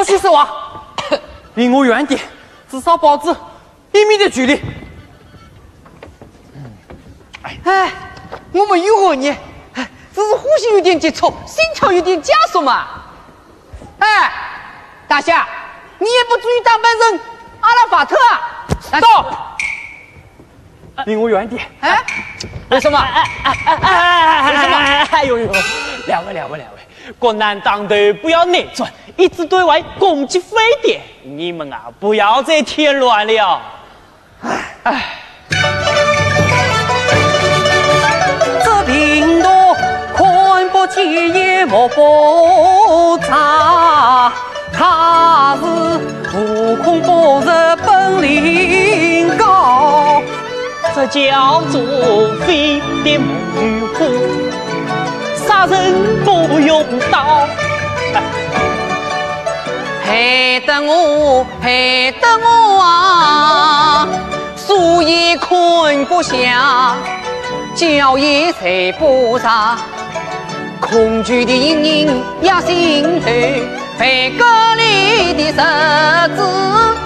不许说话，离我远点，至少保持1米的距离。哎，我们有恶你，只是呼吸有点急促，心跳有点加速嘛。哎，大侠，你也不注意打扮成阿拉法特啊？走，离我远点。哎，为什么？为什么？哎呦呦，两位，国难当头不要内转，一直对外攻击非典，你们啊不要再添乱了。这病毒看不见也摸不着，他是悟空不日本领高，这叫做非典猛虎，杀人不用刀。害得我啊，树也困不下，脚也踩不着，恐惧的阴影压心头，被隔离的日子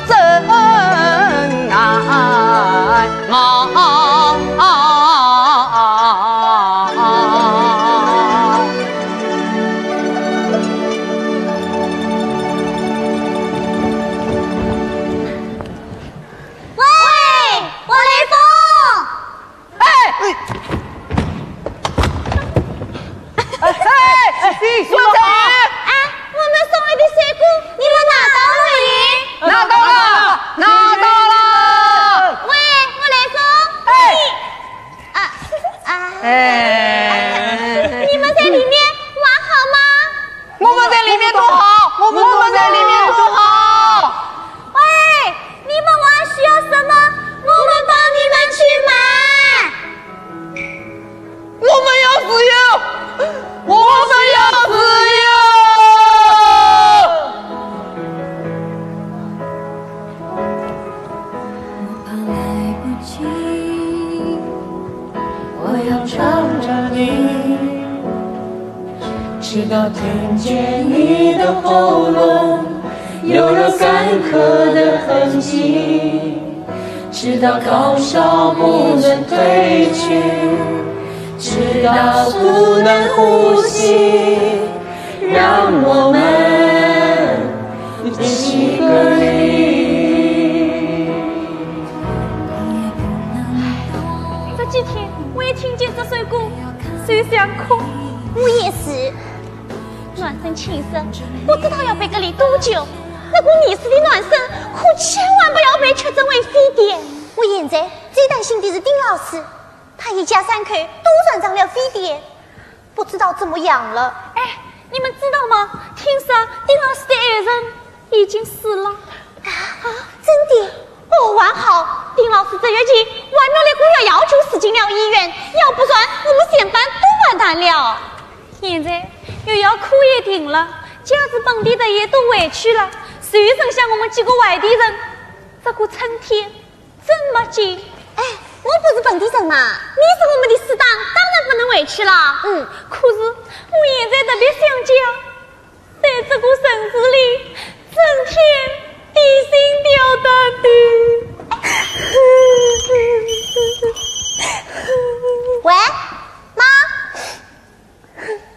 真难说啥？哎，我们送来的水果，你们拿到了没？拿到了。喂，我来送。你们在里面玩好吗？我们在里面多好，我们在里面多好。喂，你们玩需要什么？我们帮你们去买。我们要自由。我们要自由！我怕来不及，我要找着你，直到听见你的喉咙有了干渴的痕迹，直到高烧不能退去，直到不能呼吸，让我们一起隔离。这几天我也听见这首歌，虽想哭。我也是。暖身轻生，不知道要被隔离多久。如果你是的暖身，可千万不要被确诊为非典。我现在最担心的是丁老师。他一家3口都染上了非典，不知道怎么样了。哎，你们知道吗？听说丁老师的爱人已经死了。真的？哦，还好，丁老师这月间还努力过要求死进了医院，要不然我们全班都完蛋了。现在又要课也停了，加之本地的也都回去了，谁剩下我们几个外地人？这个春天真没劲。哎，我不是本地人嘛，你是我们的死党，当然不能回去了。可是我现在特别想家，在这个城市里，整天提心吊胆的。喂，妈，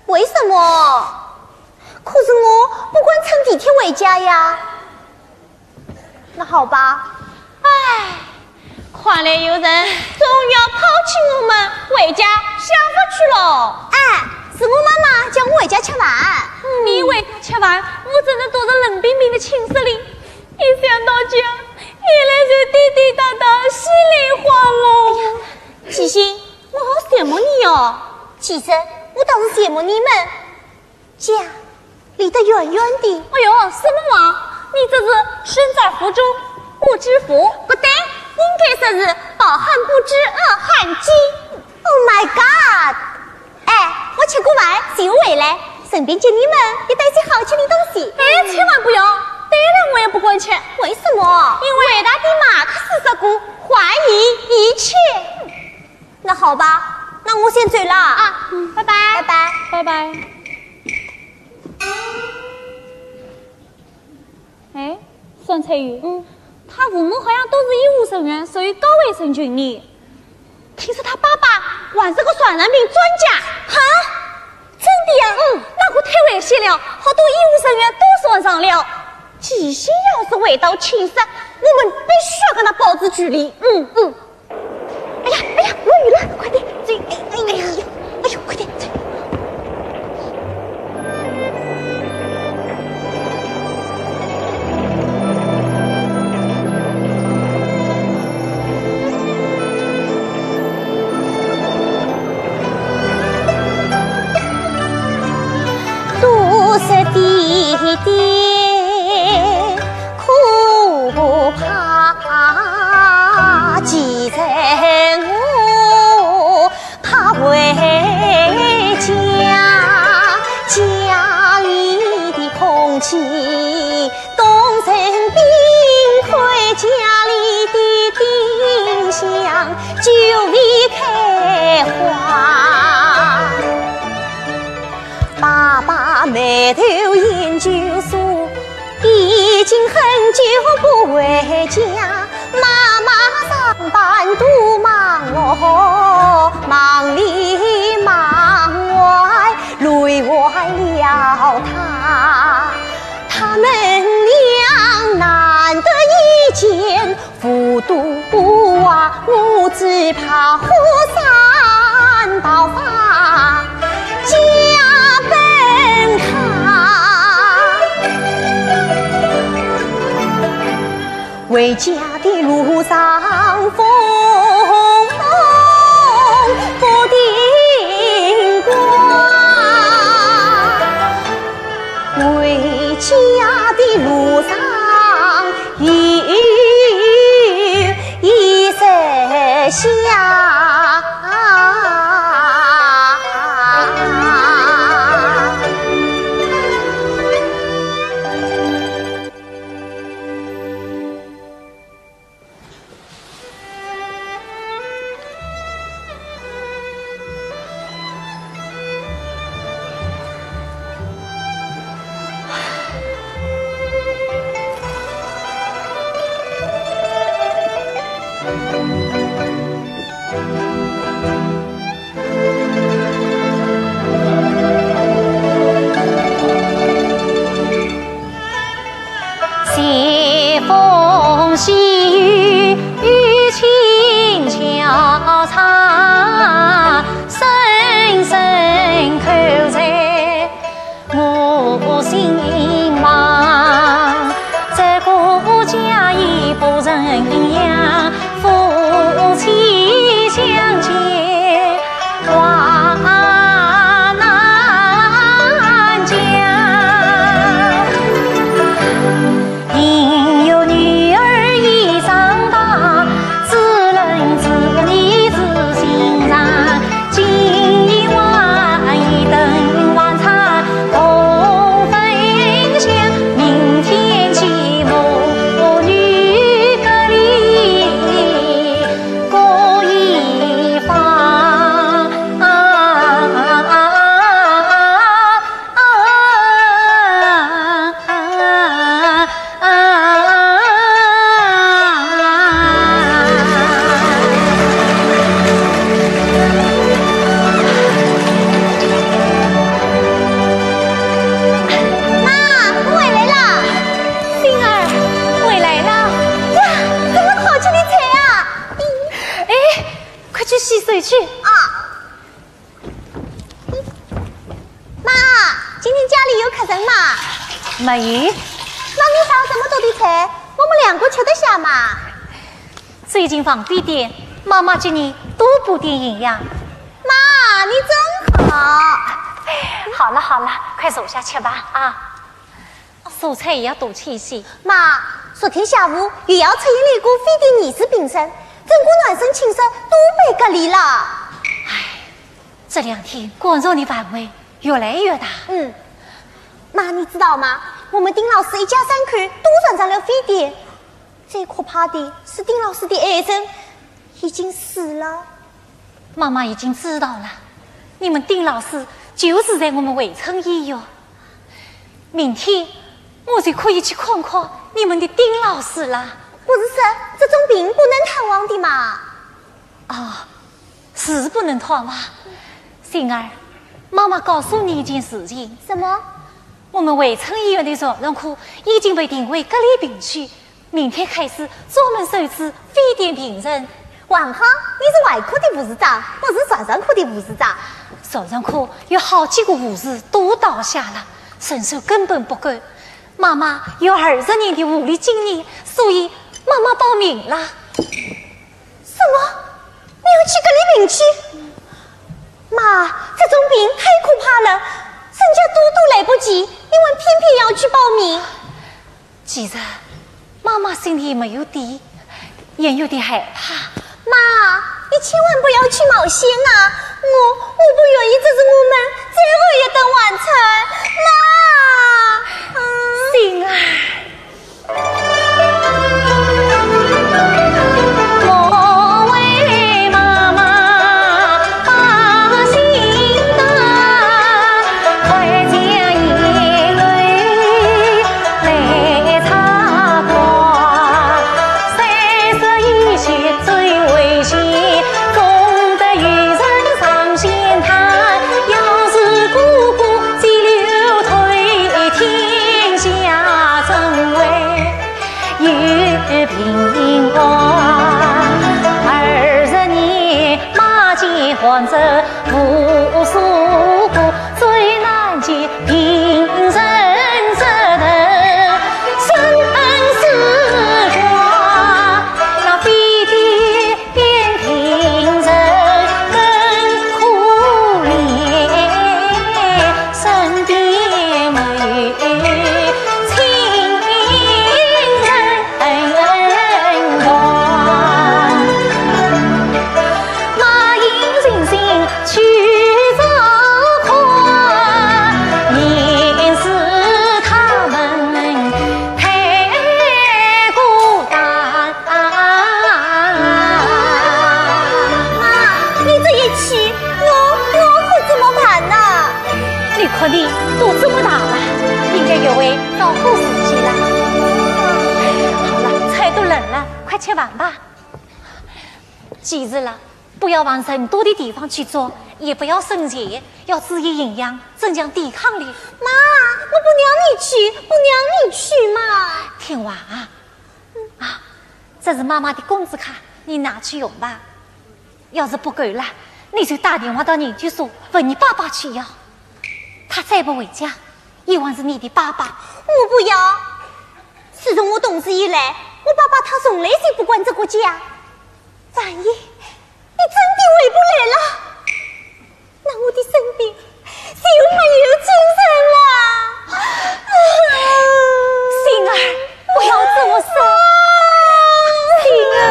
为什么？可是我不管乘地铁回家呀。那好吧，唉。看来有人终要抛弃我们回家享福去了。哎，是我妈妈叫我回家吃饭。你回家吃饭，我只能躲在冷冰冰的寝室里。一想到家，眼泪就滴滴答答，稀里哗啦。七星，我好羡慕你哦。其实我倒是羡慕你们，家离得远远的。哎呦，什么嘛？你这是身在福中不知福，不对。应该说是饱汉不知饿汉饥。Oh my god！ 哎，我吃过饭就回来，顺便接你们也带些好吃的东西。哎，千万不要！当然我也不会吃。为什么？因为伟大的马克思说过，怀疑一切。那好吧，那我先走了啊。拜拜，拜拜，拜拜。段彩玉，他父母好像都是医务人员，属于高卫生群里。听说他爸爸还是个传染病专家。哈，真的呀？那可太危险了，好多医务人员都受伤了。吉星要是回到寝室，我们必须要跟他保持距离。哎呀，落雨了，快点！哎呦，快点！都是弟弟苦怕，既然我怕回家里的空气冻成冰，回家里的丁香就离开花。爸爸埋头研究所，已经很久不回家。妈妈上班多忙哦，忙里忙外，累坏了他们两难得一见，复读啊，我只怕火山爆发。回家的路上风不停刮，回家的路上雨一直下。西风细雨，雨轻悄插，深深刻在我心房。这个家已不人样，夫妻相见话难讲。因有女儿已长大，只能自理自心上。今晚一顿晚餐同分享，明天起母女隔离各一方。洗水去啊！妈，今天家里有客人吗？没有。那你烧这么多的菜，我们两个吃得下吗？最近方便点，妈妈叫你多补点营养。妈，你真好。好了好了，快坐下吃吧啊！蔬菜也要多吃一些。妈，昨天下午又要测验了个非典疑似病症，整个男生寝室都被隔离了。唉，这2天工作的范围越来越大。妈，你知道吗？我们丁老师一家3口都染上了非典，最可怕的是丁老师的癌症已经死了。妈妈已经知道了，你们丁老师就是在我们围城医院。明天我就可以去看看你们的丁老师了。不是说这种病不能探望的嘛？啊，是不能探望。星儿，妈妈告诉你一件事情。什么？我们围城医院的传染科已经被定为隔离病区，明天开始专门收治非典病人。王好，你是外科的护士长，我是传染科的护士长。传染科有好几个护士都倒下了，人手根本不够。妈妈有20年的护理经验，所以妈妈报名了。什么？你要去隔离病区？妈，这种病太可怕了，人家都来不及，你们偏偏要去报名。其实妈妈心里没有底，也有点害怕。妈，你千万不要去冒险啊！我不愿意，这是我们最后一顿晚餐。妈，星儿。患者无数个，最难解病人责任，生死挂，那非典病人更可怜，身边没亲人管。去找看，也是他们太孤单。妈，你这一去，我可怎么办呢？你看你都这么大了，应该有位照顾自己了。好了，菜都冷了，快吃饭吧。记住了，不要往人多的地方去做，也不要生热，要注意营养，增强抵抗力。妈，我不让你去，不让你去嘛。听话啊！啊，这是妈妈的工资卡，你拿去用吧。要是不够了，你就打电话到研究所问你爸爸去要。他再不回家，一定是你的爸爸。我不要。自从我懂事以来，我爸爸他从来就不管这个家。万一你真的回不来了，那我的生病就没有精神了。星儿，不要这么说。星儿。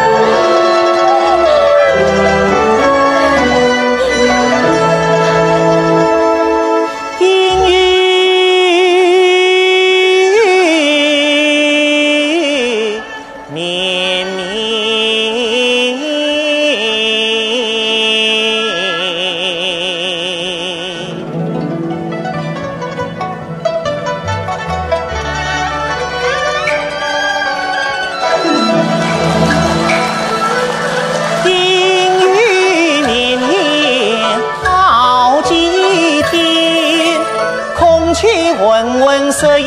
问问色有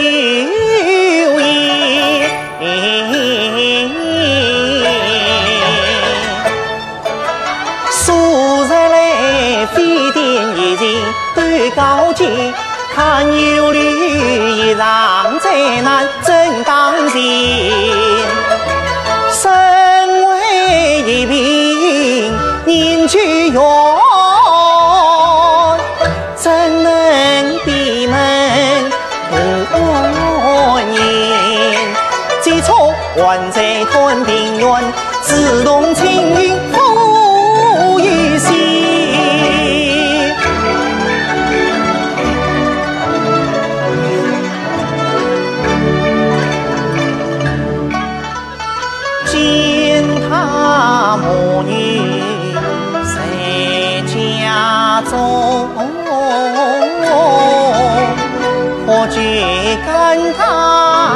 言，素日来非典疫情断高见，看有虑一场灾难真当前。身为一名人居远，怎能闭门不言？最初还在端平原，自动青云覆一线。见他母女在家中，我觉感叹。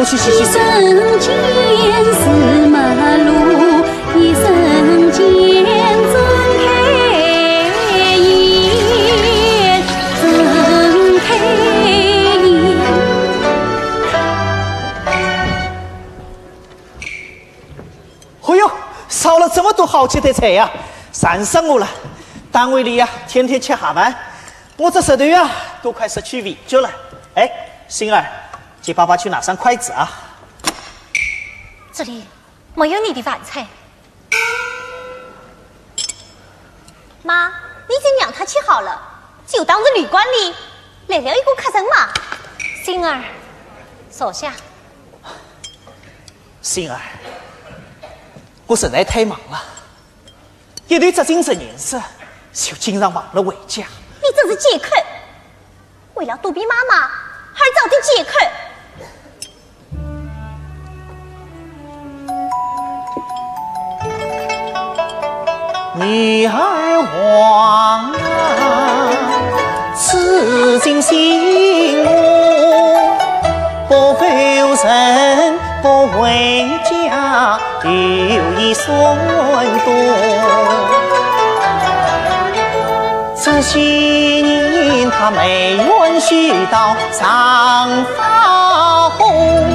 我去洗一洗手。生见是马路，一生见睁开眼，睁开眼。哎呦，烧了这么多好吃的菜呀、馋死我了！单位里呀、天天吃下饭，我这舌头呀都快失去味觉了。哎，星儿，借爸爸去拿上筷子啊！这里没有你的饭菜。妈，你已经让他去好了，就当是旅馆里来了一个客人嘛。星儿，坐下。星儿，我实在太忙了，一对这精神人士就经常忘了回家。你这是借口，为了躲避妈妈而找的借口。女儿王啊，此尽心我，不负人，不回家，有一孙多。这些年他没允许到上发红。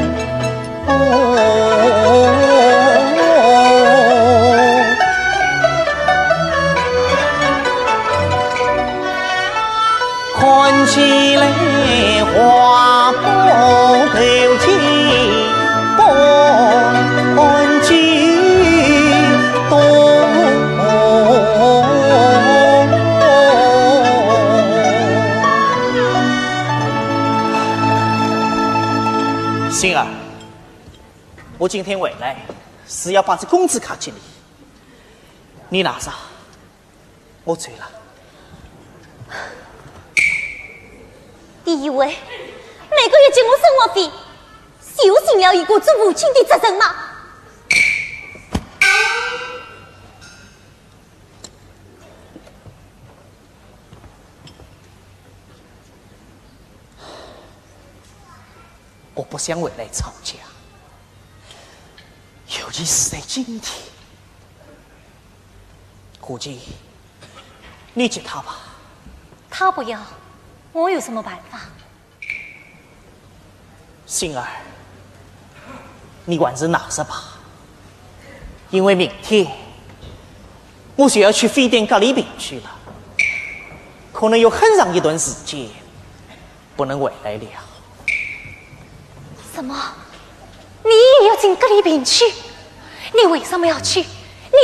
看起来话不投机，半句多。星儿，我今天回来是要把这工资卡给你，你拿上，我醉了。你以为每个月结我生活费，就尽了一个做母亲的责任吗？我不想回来吵架，尤其是在今天。估计你接他吧。他不要，我有什么办法？星儿，你还是拿着吧，因为明天我就要去非典隔离病去了，可能有很长一段时间不能回来了。什么？你也要进隔离病区？你为什么要去？你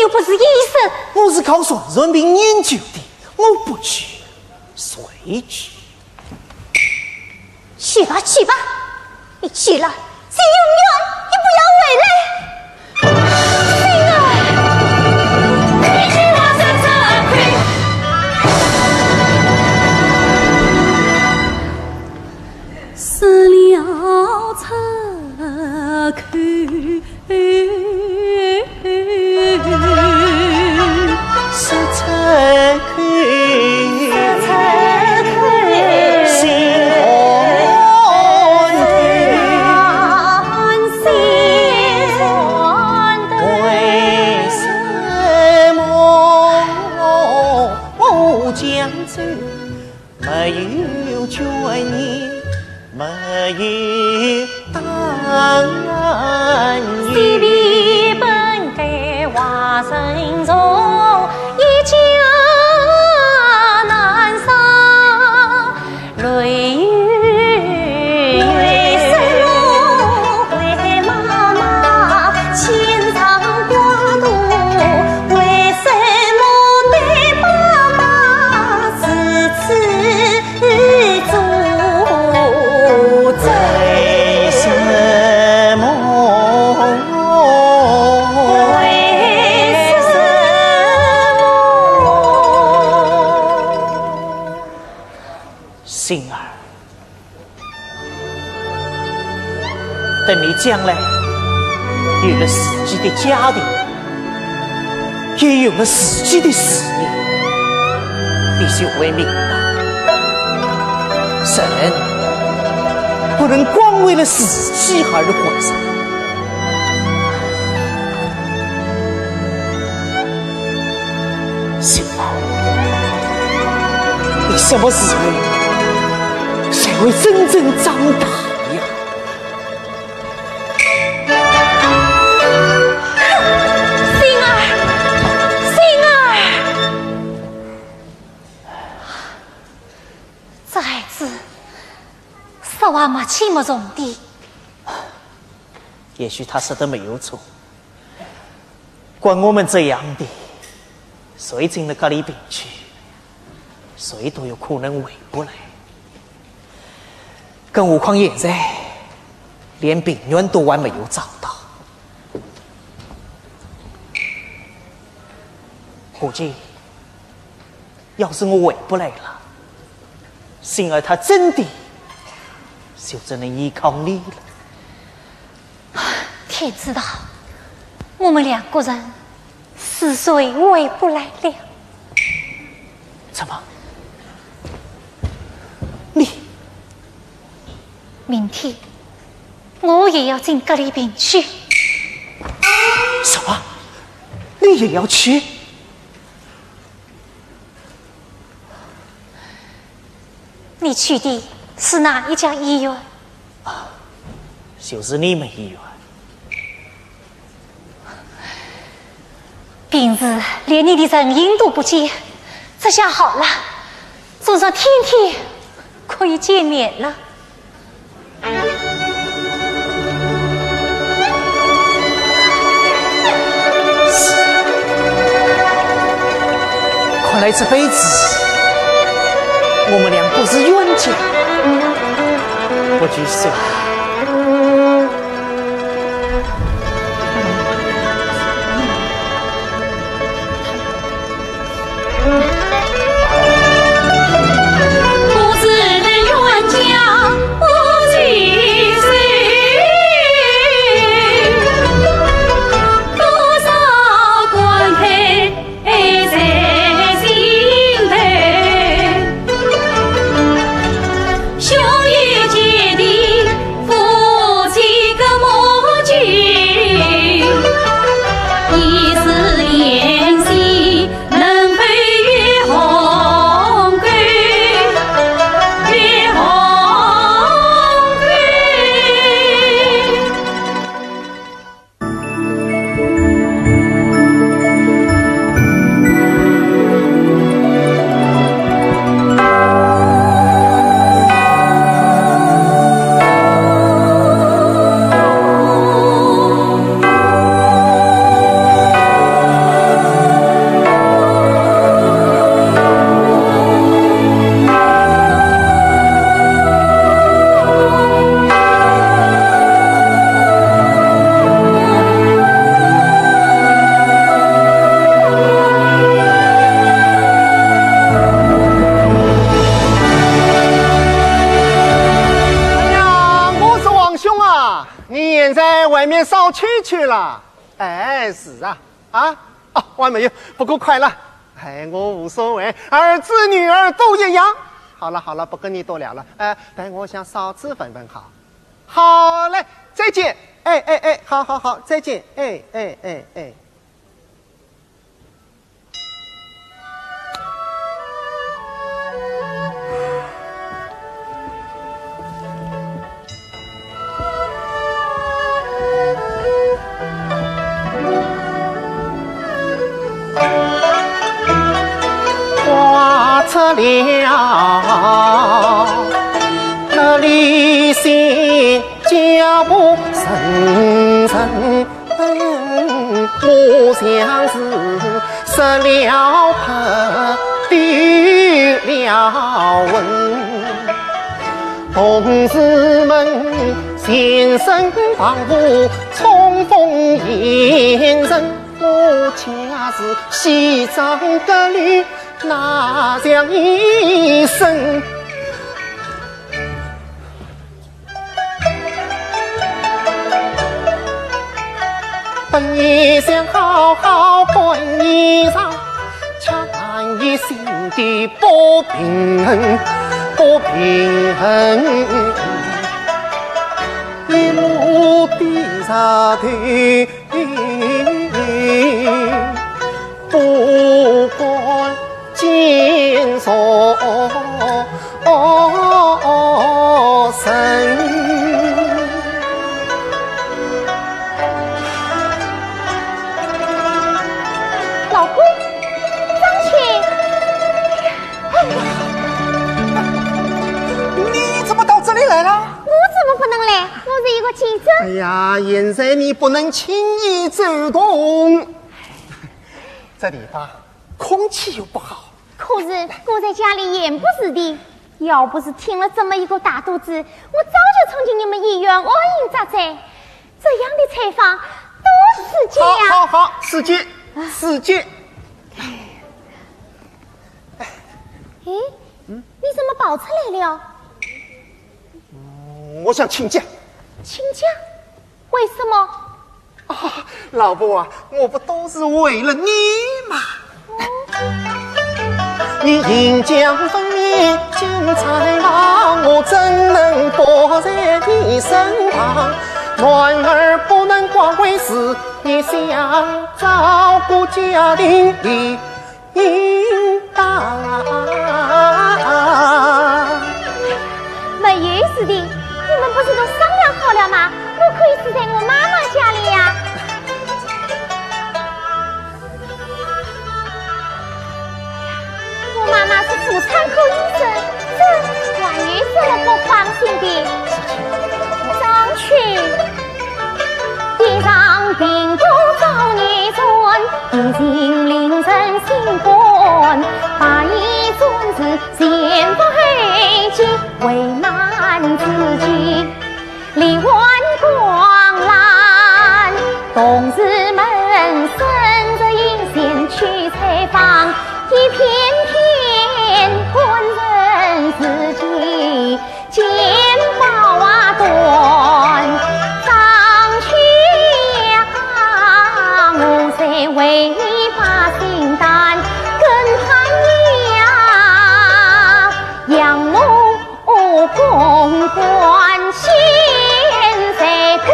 又不是医生。我是考传染病研究的，我不去，谁去？去吧去吧，你去了，谁永远也不要回来。星儿，你去我身上失了侧口，是侧口，心寒透。为什么我江州没有眷念，没有当西年？边本该话声重，一家难上泪雨。为什么为妈妈牵肠挂肚？为什么对爸爸次次诅咒？为什么？星儿，等你将来有了自己的家庭，也有了自己的事业，你就会明白，人不能光枉为了自己而活着。小宝，你什么时候才会真正长大呀？星儿，星儿，这孩子说话嘛，气没重的。也许他说的没有错，管我们这样的，谁进了隔离病区，谁都有可能回不来。更何况现在连病源都还没有找到，估计要是我回不来了，星儿她真的就只能依靠你了。天知道，我们两个人是谁回不来了？怎么？你明天我也要进隔离病区。什么？你也要去？你去的是哪一家医院？就是你们医院。平日连你的人影都不见，这下好了，总算天天可以见面了。看来这辈子我们俩不是冤家，不拘束。外面烧蛐去了。哎，是啊，啊，哦，我还没有，不过快了。哎，我无所谓，儿子女儿都一样。好了好了，不跟你多聊了。但我想嫂子问问好。好嘞，再见。哎哎哎，好好好，再见。哎哎哎哎。画出了那离心脚步深深，我像是失了魄丢了魂。同事们现身防护，冲锋陷阵，我恰是西藏革履那样一生。本也想好好换衣裳，却难以心底不平衡，不平衡。一路低着头，不管艰索生。老公，张琴，你怎么到这里来了？我怎么不能来？我是一个记者。哎呀，现在你不能轻易走动，这里吧，空气又不好。可是我在家里严不死的，要不是听了这么一个大肚子，我早就冲进你们医院安营扎寨。这样的采访多刺激呀！好，好，使劲，使劲。你怎么跑出来了？我想请假。请假？为什么？啊，老婆啊，我不都是为了你吗？你银江分明精彩郎，我怎能躲在你身旁？暖儿不能光为事，你想照顾家庭的应当。没意思的，你们不是都商量好了吗？我可以死在我妈妈家里呀。我妈妈是妇产科医生，这万一是了不放心的。张群，地上病毒遭你尊，已经令人心烦。把一尊子先不黑气，为难自己，力挽光澜。同志们顺着引线去采访，一片片困人自己肩膀断。张去呀，我在为你把心担，更盼你呀，养母公关现在关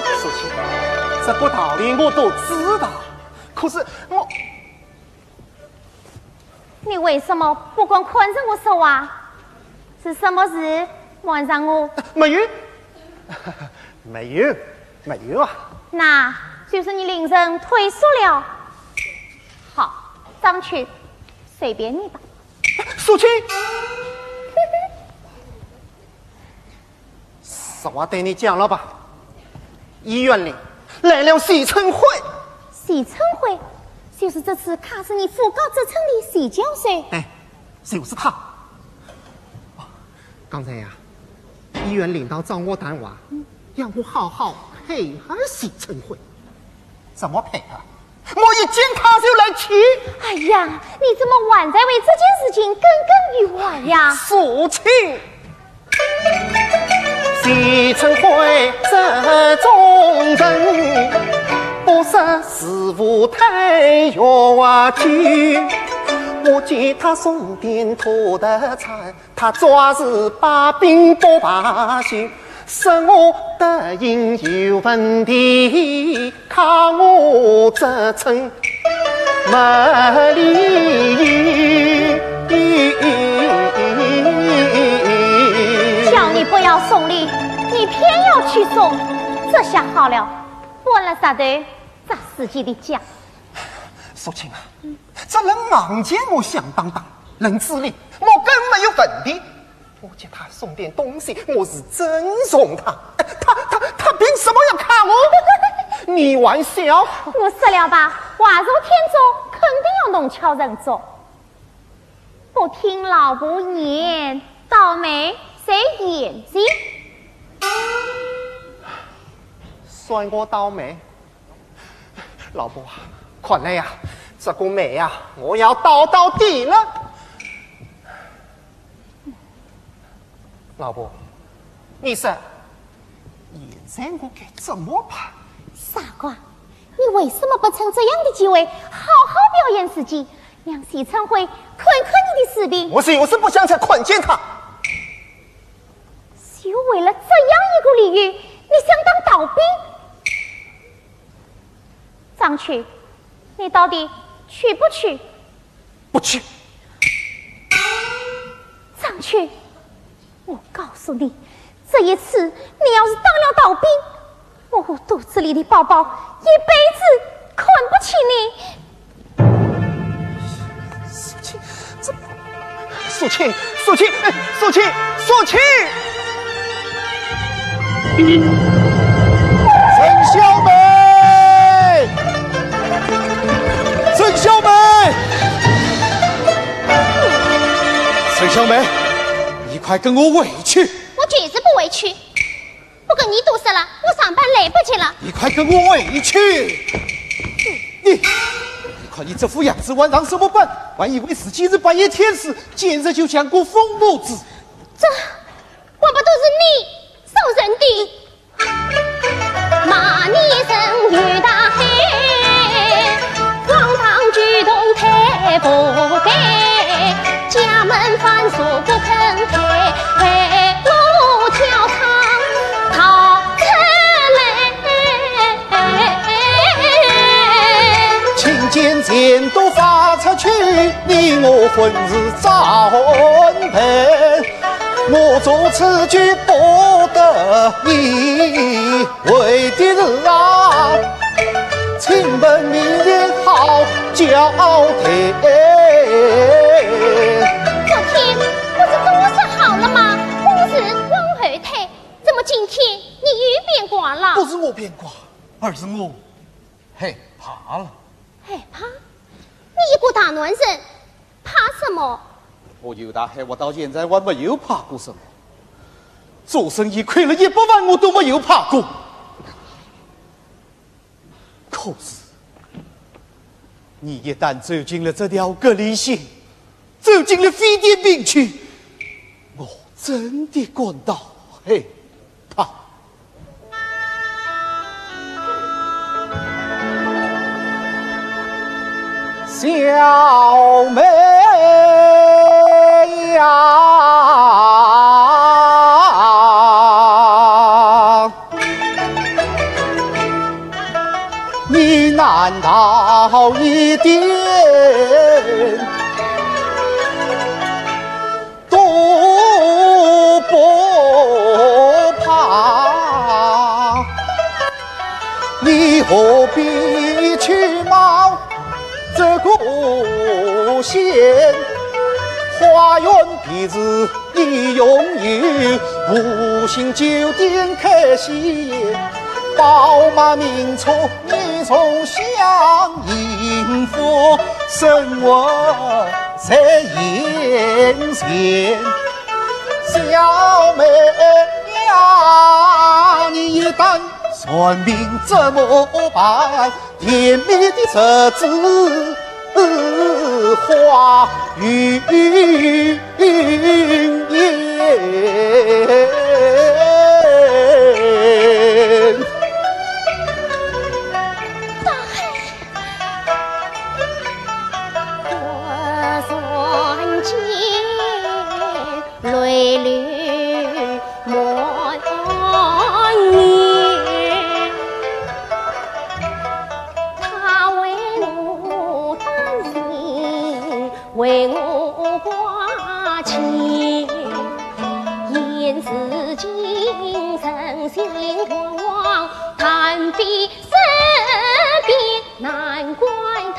父亲，这个道理我都知道，可是我……你为什么不管宽着我手啊？是什么事瞒上我？没有，没有啊！那就是你凌晨退缩了。好，张去，随便你吧。苏青，实话对你讲了吧，医院里来了许春辉。许春辉，就是这次卡死你副高职称的许教授。哎，就是他。刚才呀，医院领导找我谈话，让我好好配合许春辉。怎么配合？我一见他就来气。哎呀，你怎么还在为这件事情耿耿于怀呀？父亲，许春辉这种人，不识时务太远去。我见他送点拖得惨，他抓是把兵不罢休。是我德行有问题，看我这层没理由。叫你不要送礼，你偏要去送，这下好了，忘了啥的砸自己的家。苏青啊，这人盲见我响当当，人自理，我更没有问题。我叫他送点东西，我是真送他。他凭什么要看我？你玩笑？我死了吧，话如天作，肯定要弄巧人做。不听老婆言，倒霉谁眼睛？算我倒霉。老婆啊，快来呀，这个霉呀，我要倒到底了。老婆，你说现在我该怎么办？傻瓜，你为什么不趁这样的机会好好表演自己，让许春辉看克你的士兵？我是有事不想才款见他。就为了这样一个礼遇，你想当逃兵？张去，你到底去不去？不去。张去，我告诉你，这一次你要是当了逃兵，我肚子里的宝宝一辈子看不起你。素清，素清，素清，素清！陈小梅，陈小梅，陈小梅，你快跟我回去！我绝对不回去，不跟你堵死了，我上班来不及了。你快跟我回去！你看你这副样子，晚上什么班？还以为是今日半夜天使，简直就像个疯婆子。这我不都是你受人的？骂你声于大黑，荒唐举动太不该，家门反锁不肯开，为我跳堂逃出来。请见前都发出去，你我婚事早办。我做此举不得已，为的是啊，请本明言好交谈。昨天不是跟我说好了吗？婚事往后推，怎么今天你又变卦了？不是我变卦，而是我害怕了。害怕？你一个大男人，怕什么？我有大害，我到现在我没有怕过什么。做生意亏了100万，我都没有怕过。可是，你一旦走进了这条隔离线，走进了非典病区，我真的感到害怕。小梅呀，你难道一点都不怕？你何必去冒这个险？花园彼此已拥有，五星酒店开席，宝马名车你从相迎佛，生活在眼前。小妹呀，你一旦算命怎么办？甜蜜的日子花云烟。我算尽泪流满面，他为我担心，为我挂牵，言辞精神心慌慌，谈比身边，难怪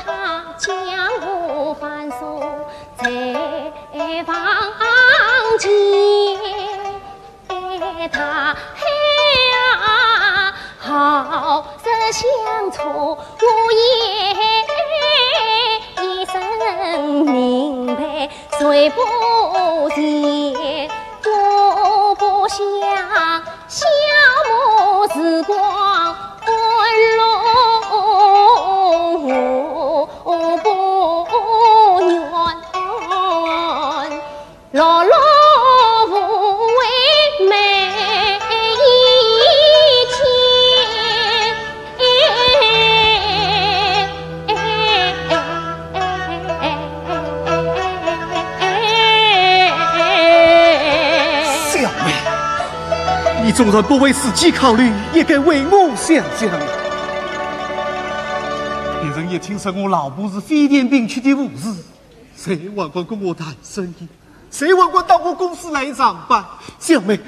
他将我反锁在房间。他好生相处，我也一生明白，谁不见？我不想消磨时光，温柔不愿，劳碌无为每一天。纵然不为自己考虑，也该为我想想。别人也听说我老婆是非典病区的护士，谁问过跟我谈生意？谁问过到我公司来上班？小妹，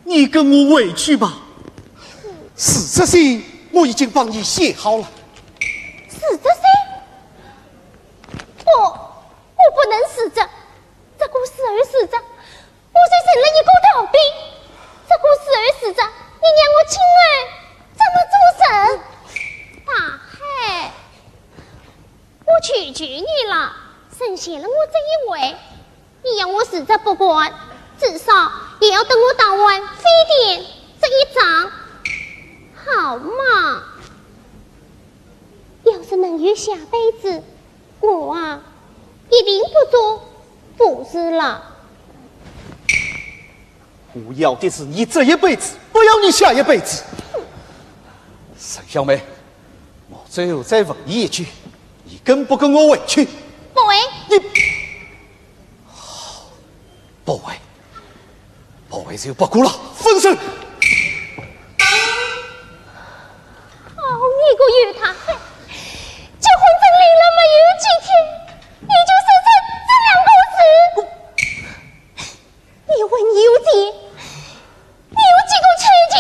你跟我回去吧。死这信我已经帮你写好了。死这信？我不能死着，这个死而死着，我才成了一个逃兵。这个死而死着，你让我亲儿怎么做神？大海，我求求你了，神谢了我这一回，你让我死着不管，至少也要等我打完非典这一仗，好嘛？要是能有下辈子，我啊一定不做护士了。我要的是你这一辈子，不要你下一辈子。沈小妹，我最后再问你一句，你跟不跟我回去？不回。你不回，不回就不顾了，分手。你个鱼他害！结婚证领了没有几天，你就说这两个字。你问你有钱，你有几个车钱，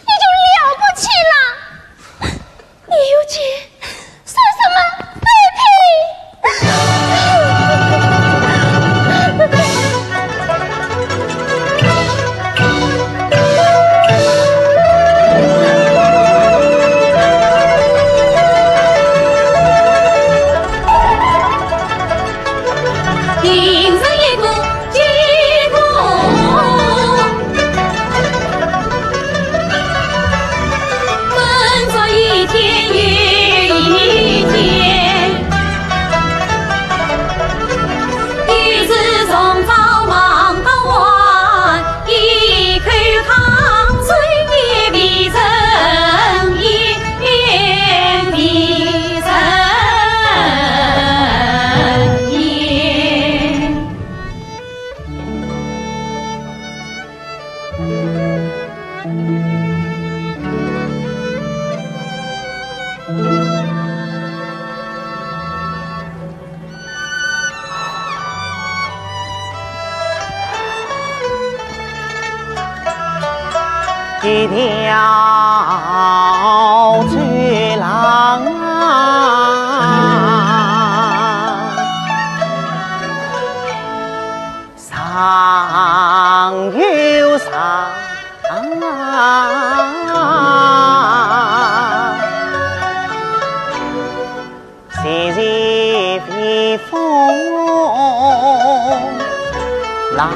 你就了不起了。你有钱，说什么废品？一条巨浪啊，上又上啊，细细微风，浪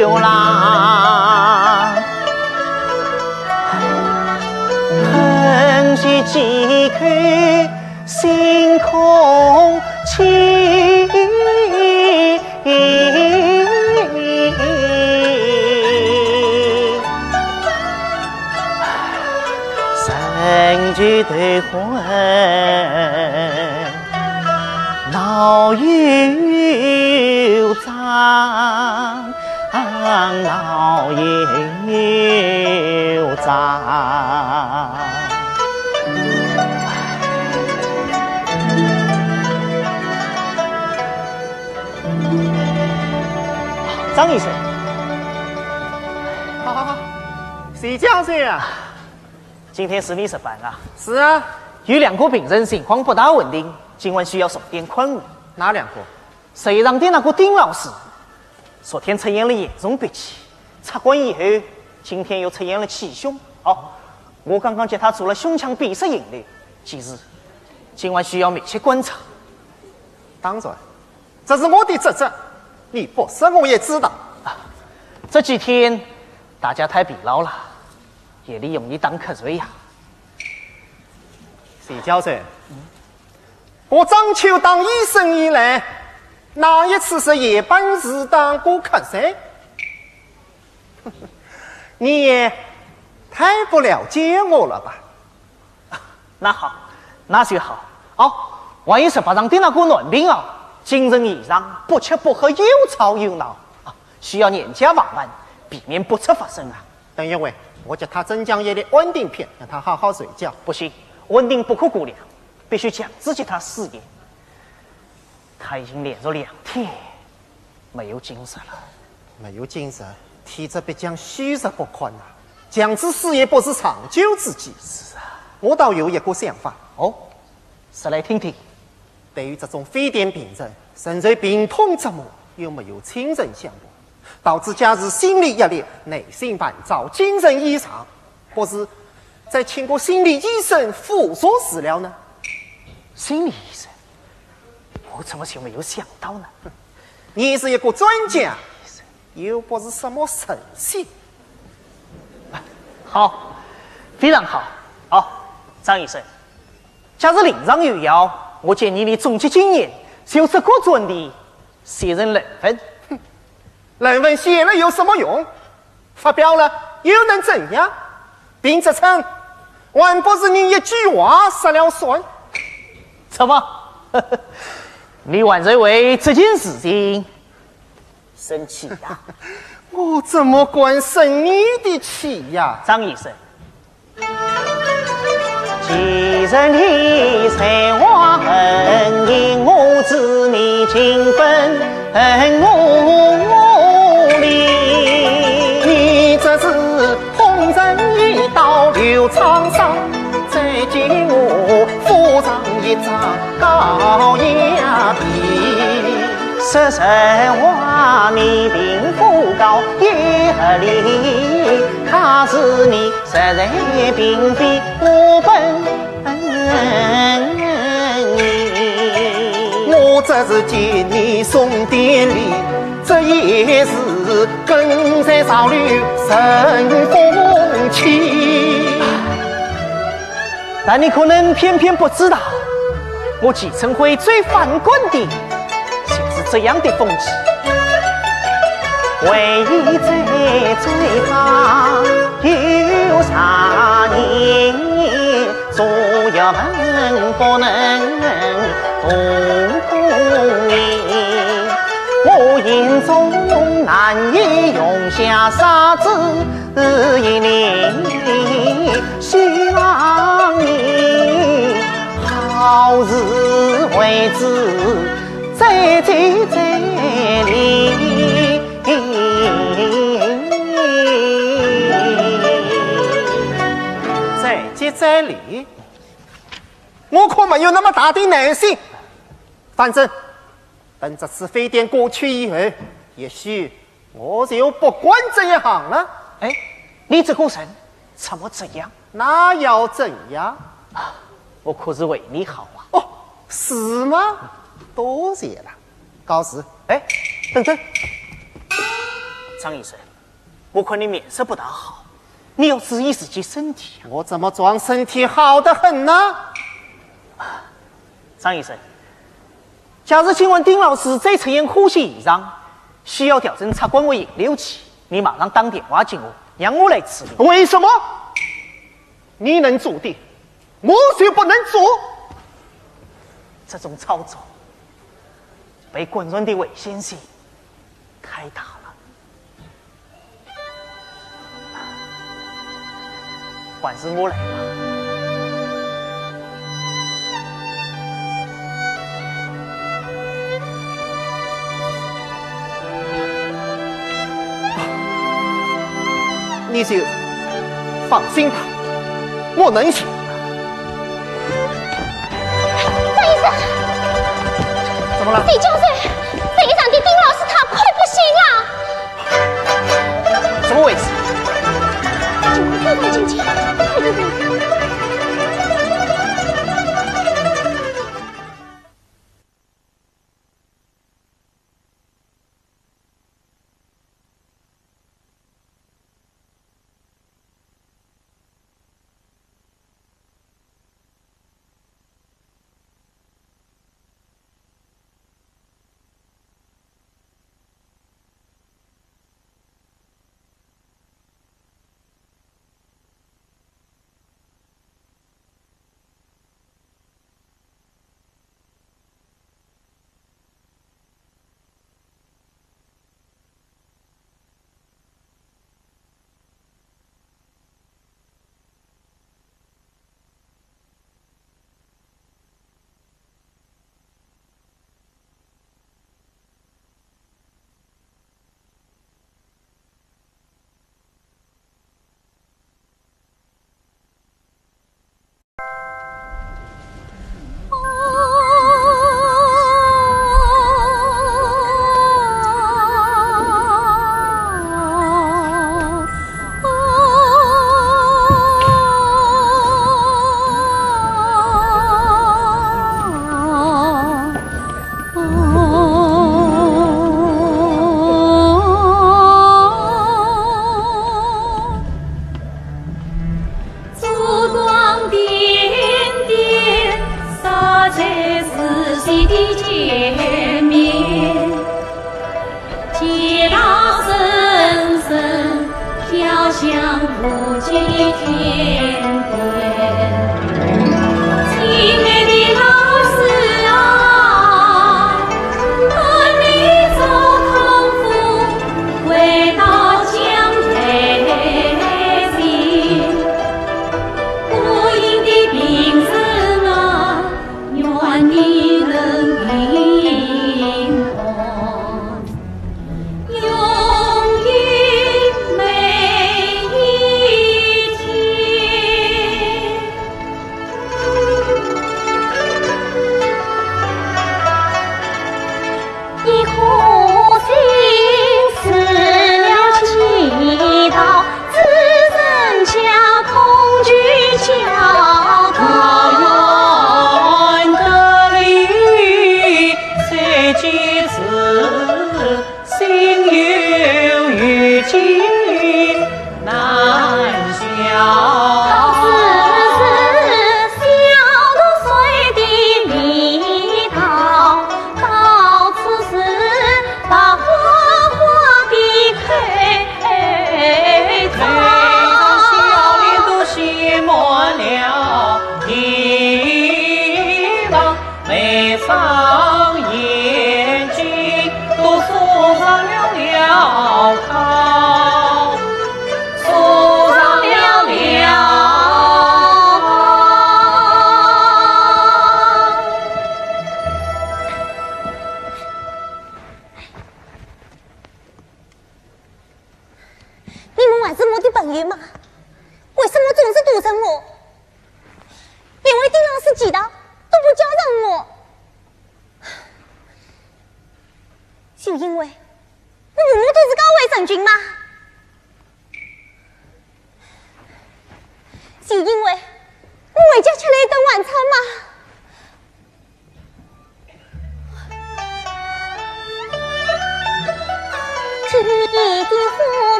有浪，哼起几口星空气，神剧的魂，闹有脏。老有长，张医生，好，谁讲谁啊？今天是你值班啊？是啊，有2个病人情况不大稳定，今晚需要送点宽物。哪2个？谁让的那个丁老师？昨天出现了严重憋气，插管以后，今天又出现了气胸。我刚刚给他做了胸腔闭塞引流，其实今晚需要密切观察。当然，这是我的职责，你不说我也知道。这几天大家太疲劳了，夜里容易打瞌睡呀。徐教授，我张秋当医生以来，哪一次是夜班时当过瞌睡？你也太不了解我了吧？那好，那就好。万一18上的那个暖病啊，精神以上不吃不喝，又吵又闹啊，需要严加防范，避免不测发生啊。邓一伟，我叫他增加一点稳定片，让他好好睡觉。不行，稳定不可估量，必须强制给他事业。他已经连着2天没有精神了，没有精神，体质必将虚实不宽啊！强制事业不是长久之计。是啊，我倒有一个想法哦，说来听听。对于这种非典病人，身受病痛折磨，又没有亲人相伴，导致加之心理压力、内心烦躁、精神异常，或是再请个心理医生辅佐治疗呢？心理医生，我怎么就没有想到呢？你是一个专家，又不是什么神仙。好，非常好。好，张医生，假如临场有要，我建议你总结经验，修饰各种的写成论文。论文写了有什么用？发表了又能怎样？病职称还不是你一句话说了算？怎么？你还认为这件事情生气呀？我怎么管生你的气呀？张医生，既然你才华横溢，我知你情分我理。你这是捅人一刀留沧桑，再见我敷上一张高雅皮。说实话，你并不高也合理，可是你实在并非我本意。我这是借你送点礼，这也是跟在少女生风气。但你可能偏偏不知道，我季承辉最反感的就是这样的风气。唯一最怕有啥人左右门不能同意，我眼中难以容下啥子一念，希望你好自为之，在理。再接再厉，我可没有那么大的耐心。反正等这次非典过去以后，也许我就不管这一行了。哎，你这个人怎么这样？那要怎样？我可是为你好啊！哦，是吗？多谢了，告辞。哎，等等，张医生，我看你面色不大好，你要注意自己身体。我怎么装身体好得很呢？张医生，假如请问丁老师再出现呼吸异常，需要调整插管为引流器，你马上打电话给我，让我来处理。为什么？你能做的，我却不能做。这种操作被滚润的危险性太大了，还是我来吧。你就放心吧，我能行。张医生，怎么了？李教授，这一场的丁老师他快不行了。怎么回事？快快进去，快进去。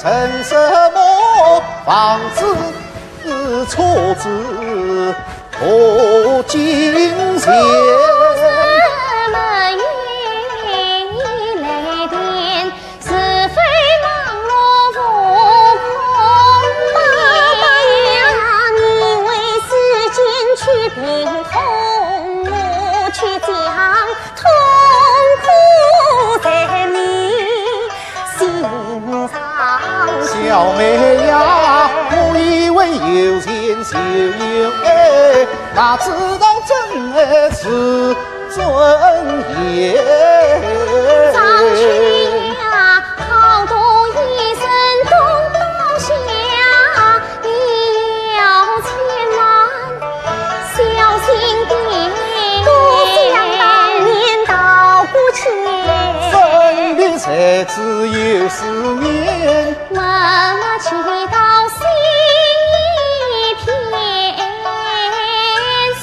成什么房子车子多金钱？什么夜来电小妹呀，我以为有钱就有爱，哪知道真爱是尊严。张君呀，好多一生东道下，你要千万小心点，不想当年道不歉。分别才只有4年，默默祈祷心一片，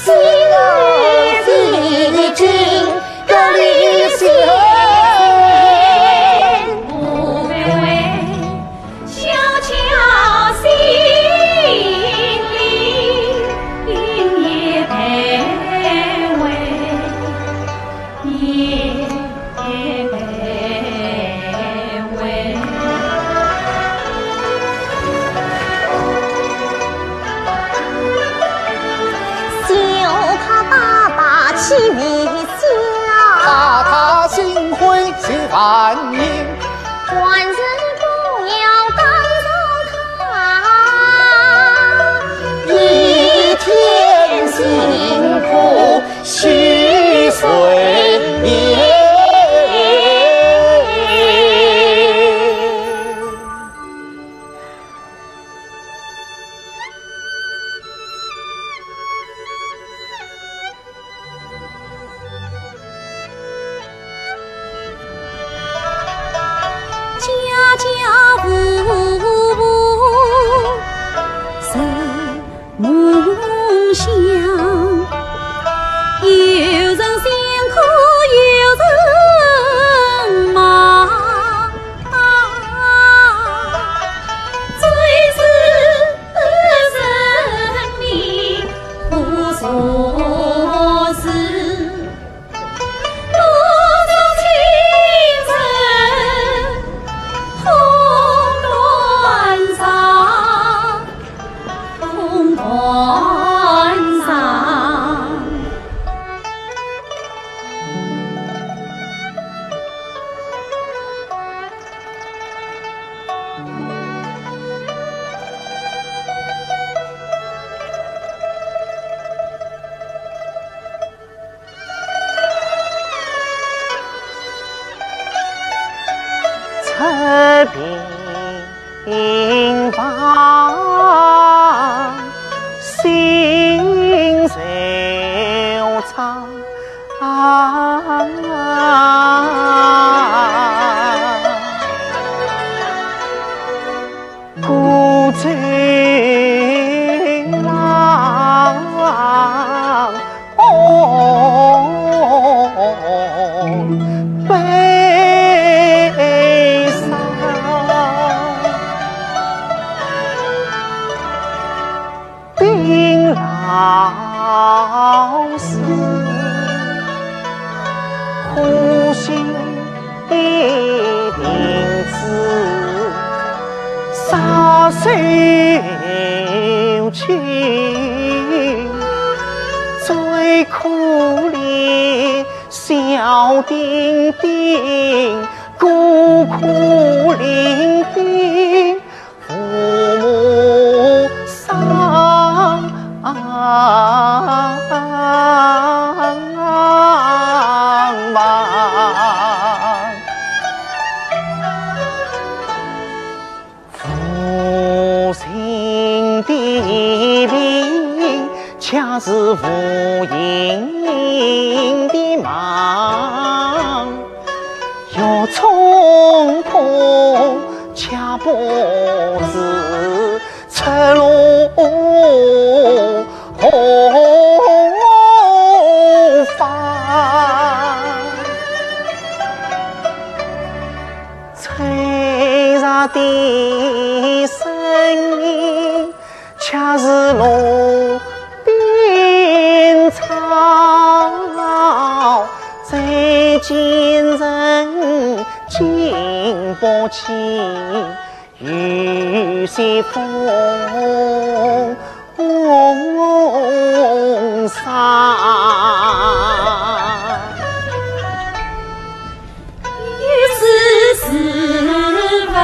心与君隔离线。不卑微，小巧心里，今夜卑微，夜卑微。就怕爸爸气未消，怕他心灰心烦意，官人不要当着他，一天辛苦虚岁眠。家家户户是梦想，有人辛苦有人忙，最是生命无所事。测平房，心愁长。孤醉郎，悲伤。病老时，苦心定志，洒手情，最可怜小丁丁，孤苦伶仃，父母伤亡。父亲的病，恰是父亲的忙，要冲破恰不是出路方。吹茶的声音，恰是路边草，再见人经不起雨雪风沙。于是问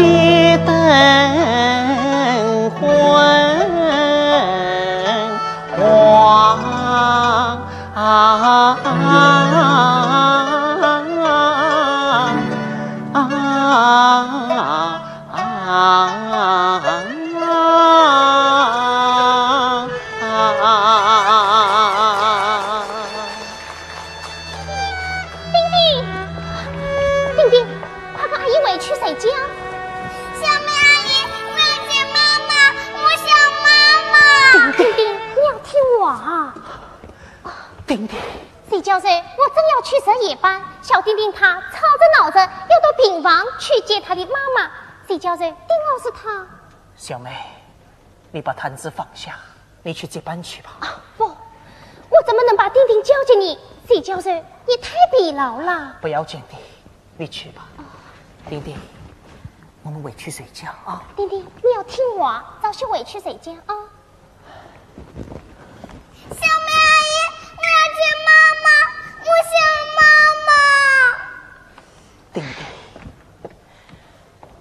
街灯昏丁丁，快跟阿姨回去睡觉。小梅阿姨，我要见妈妈，我想妈妈。丁丁，你要听我啊！丁丁，谁叫谁？我正要去值夜班，小丁丁他吵着闹着要到病房去接他的妈妈。谁叫谁？定要是他。小梅，你把摊子放下，你去接班去吧。不，我怎么能把丁丁交给你？谁叫谁？你太疲劳了。不要紧的，你去吧。丁丁，我们回去睡觉啊。丁丁，你要听我啊，早些回去睡觉啊。小梅阿姨，我要见妈妈，我想妈妈。丁丁，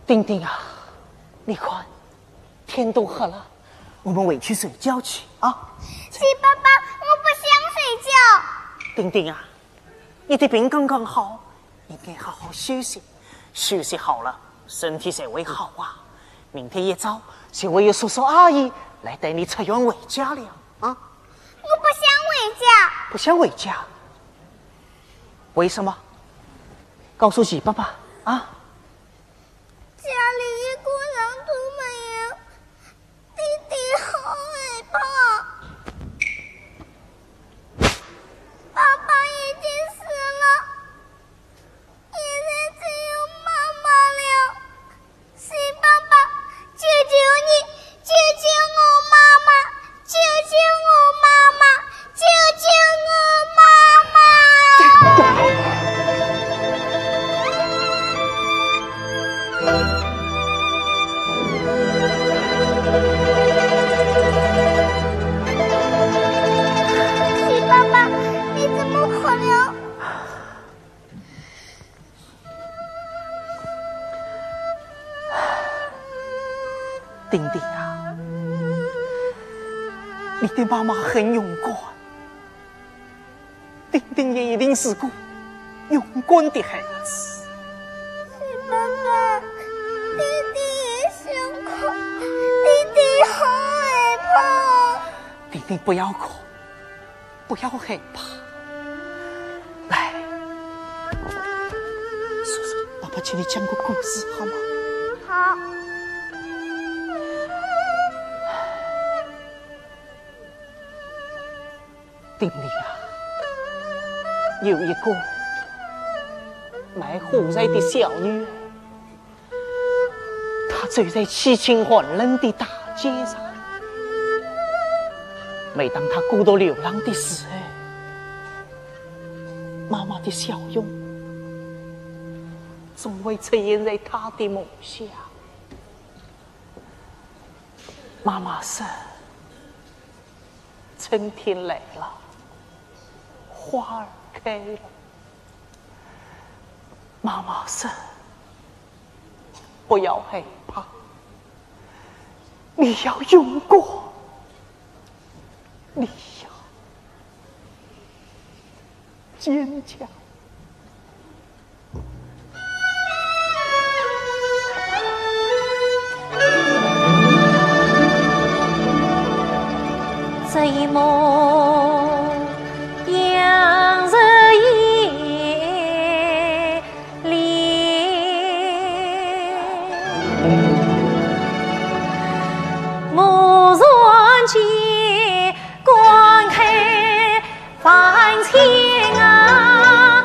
丁丁啊，你看，天都黑了，我们回去睡觉去啊。鸡爸爸，我不想睡觉。丁丁啊，你的病刚刚好，应该好好休息，休息好了，身体才会好啊。明天一早，就会有叔叔阿姨来带你出院回家了啊。我不想回家。不想回家？为什么？告诉鸡爸爸啊。家里一个人都没有，弟弟好害怕。爸爸已经死了，现在只有妈妈了。谁爸爸，救救你，救救我妈妈，救救我妈妈，救救我妈妈！鸡爸爸，你怎么哭了？丁丁啊，你的妈妈很勇敢，丁丁也一定是个勇敢的孩子。鸡爸爸，弟弟也想哭，弟弟好害怕。丁丁不要哭，不要害怕。来，叔叔，爸爸请你讲个故事好吗？好。丁丁啊，有一个卖火柴的小女儿，她走在凄清寒冷的大街上。每当她孤独流浪的时候，妈妈的笑容总会出现在她的梦下。妈妈说：“春天来了。”花儿开了，妈妈说：“不要害怕，你要勇敢，你要坚强。”这一梦样日夜里，蓦然间观看繁星啊。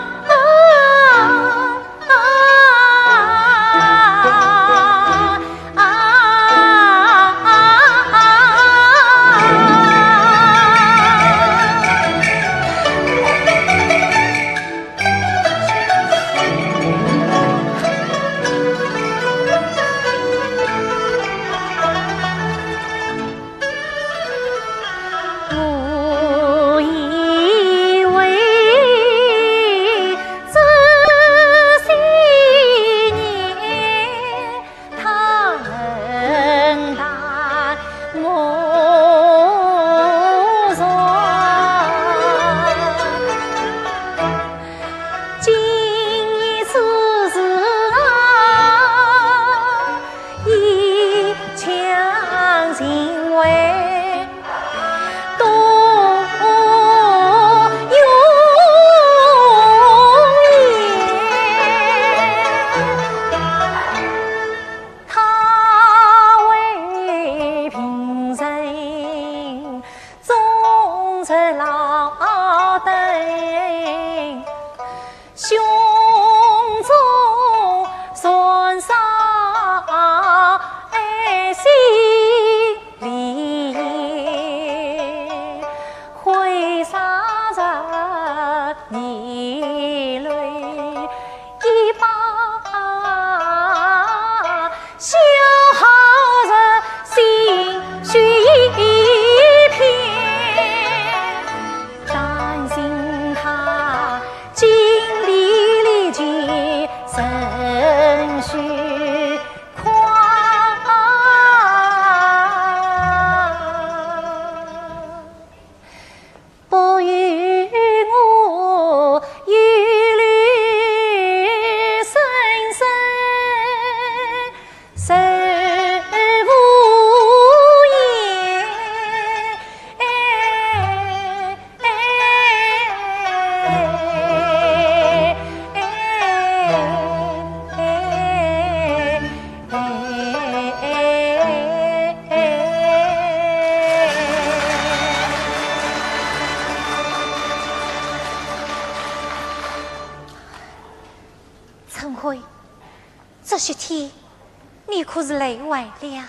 相许宽，不与我有虑深深受无言。陈辉，这些天你可是累坏了？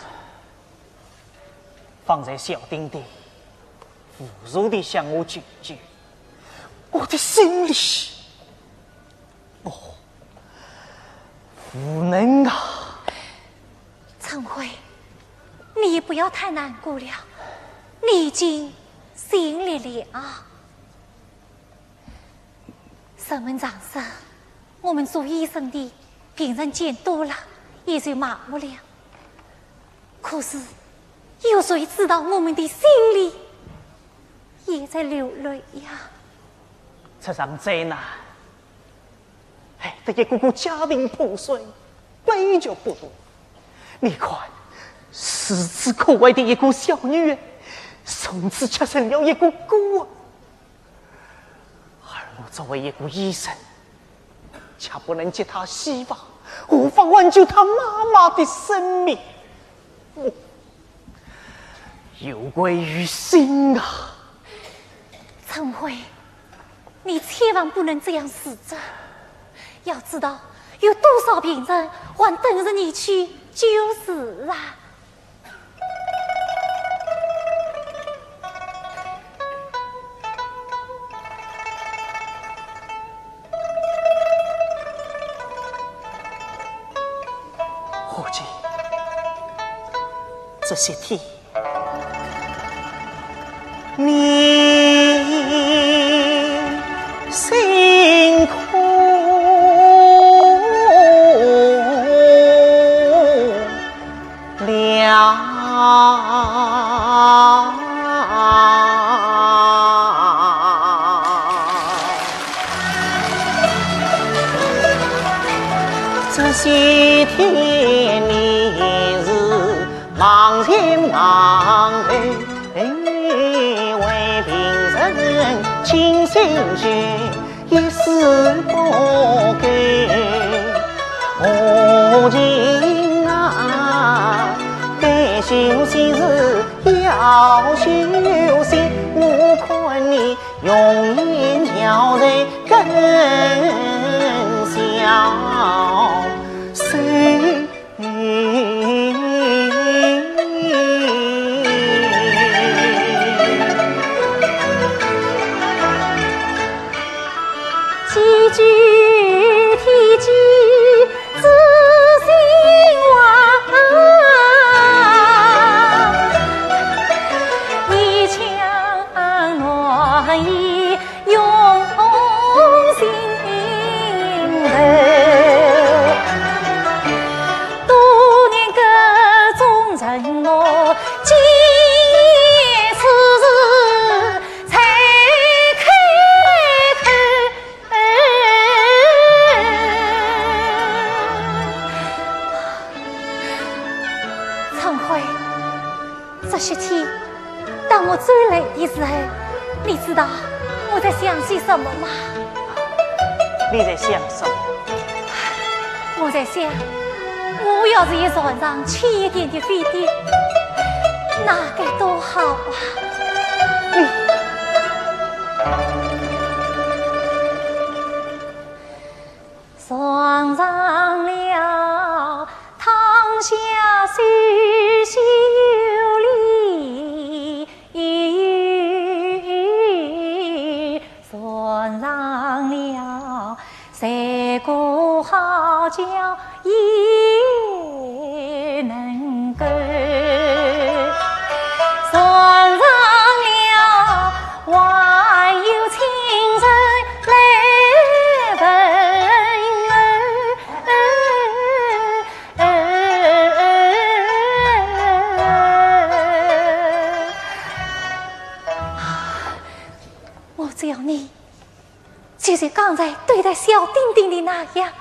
方才小丁丁侮辱地向我求救，我的心里无能啊！陈辉，你也不要太难过了，你已经尽力了。身为长生，我们做医生的病人见多了，也就麻木了。可是有谁知道我们的心里也在流泪呀？这场灾难，害得一个个家庭破碎，悲剧不断。你看，诗词可畏的一个小女儿，从此却成了一个孤儿。而我作为一个医生，却不能给她希望，无法挽救她妈妈的生命。我有愧于心啊！陈辉，你千万不能这样死着。要知道，有多少病人还等着你去救治啊！伙计，这些天你辛苦了。这些天你是忙前忙后，为病人倾心血，一丝不苟。我今啊，该休息时要休息，我看你容颜憔悴，更消瘦。几句提及知心话，一腔暖意涌心头。多年各中承诺，今此时才开口。陈辉，这些天当我最累的时候，你知道我在想些什么吗？你在想什么？我在想，我要是一床上轻一点的飞碟，那该多好啊！床上了躺下休息有理，床上了再过好觉也能够，床上了还有清晨来问候。像刚才对待小丁丁的那样。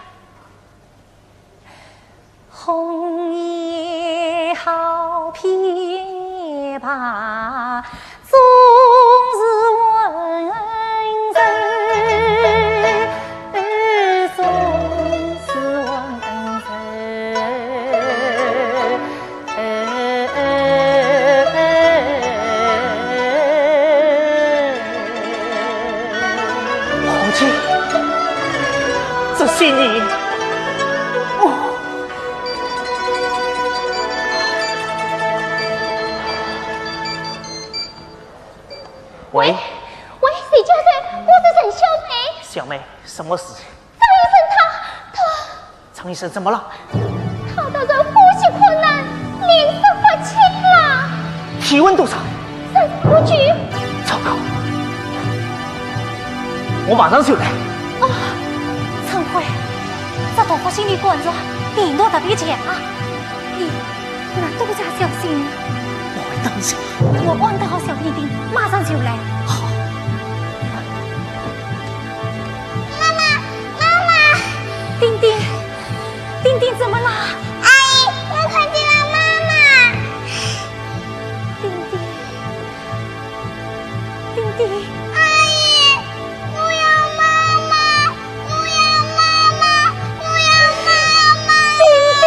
红叶好偏把总是温柔，总是温柔。豪杰，这些年，喂，喂，谁家人？我是陈小梅。小妹，什么事？张医生张医生怎么了？他的人呼吸困难，脸色发青了，体温多少3.5句。糟糕，我马上就来。哦，陈辉，这头发心里管着，病毒特别强啊！你那多加小心啊！我会当心。我安排好小丁丁，马上就来。好。丁丁，丁丁怎么了？阿姨，我看见了妈妈。丁丁，丁丁，阿姨，我要妈妈，我要妈妈，我要妈妈。丁丁。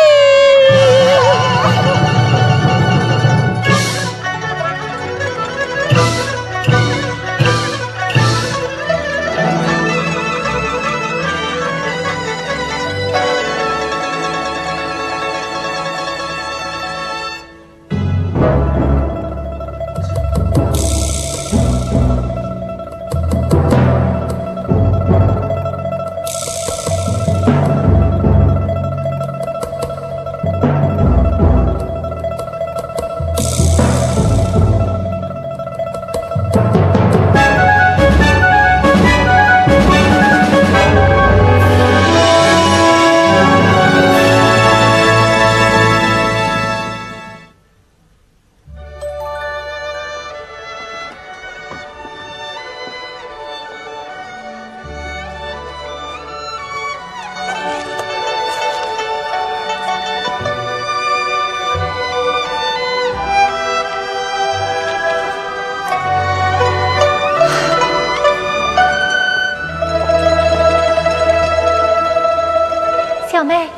小妹，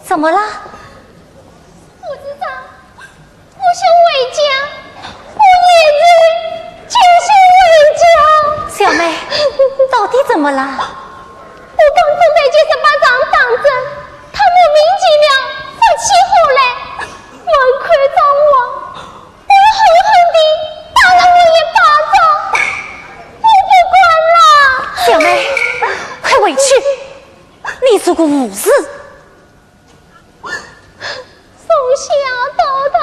怎么了？不知道，我想回家，我眼泪就想回家。小妹，到底怎么了？我刚正在街上把仗当着，他莫名其妙发起火来，门开张望，我狠狠地打了我一巴掌，我不管了。小妹，快回去，你做过无事。从小到大，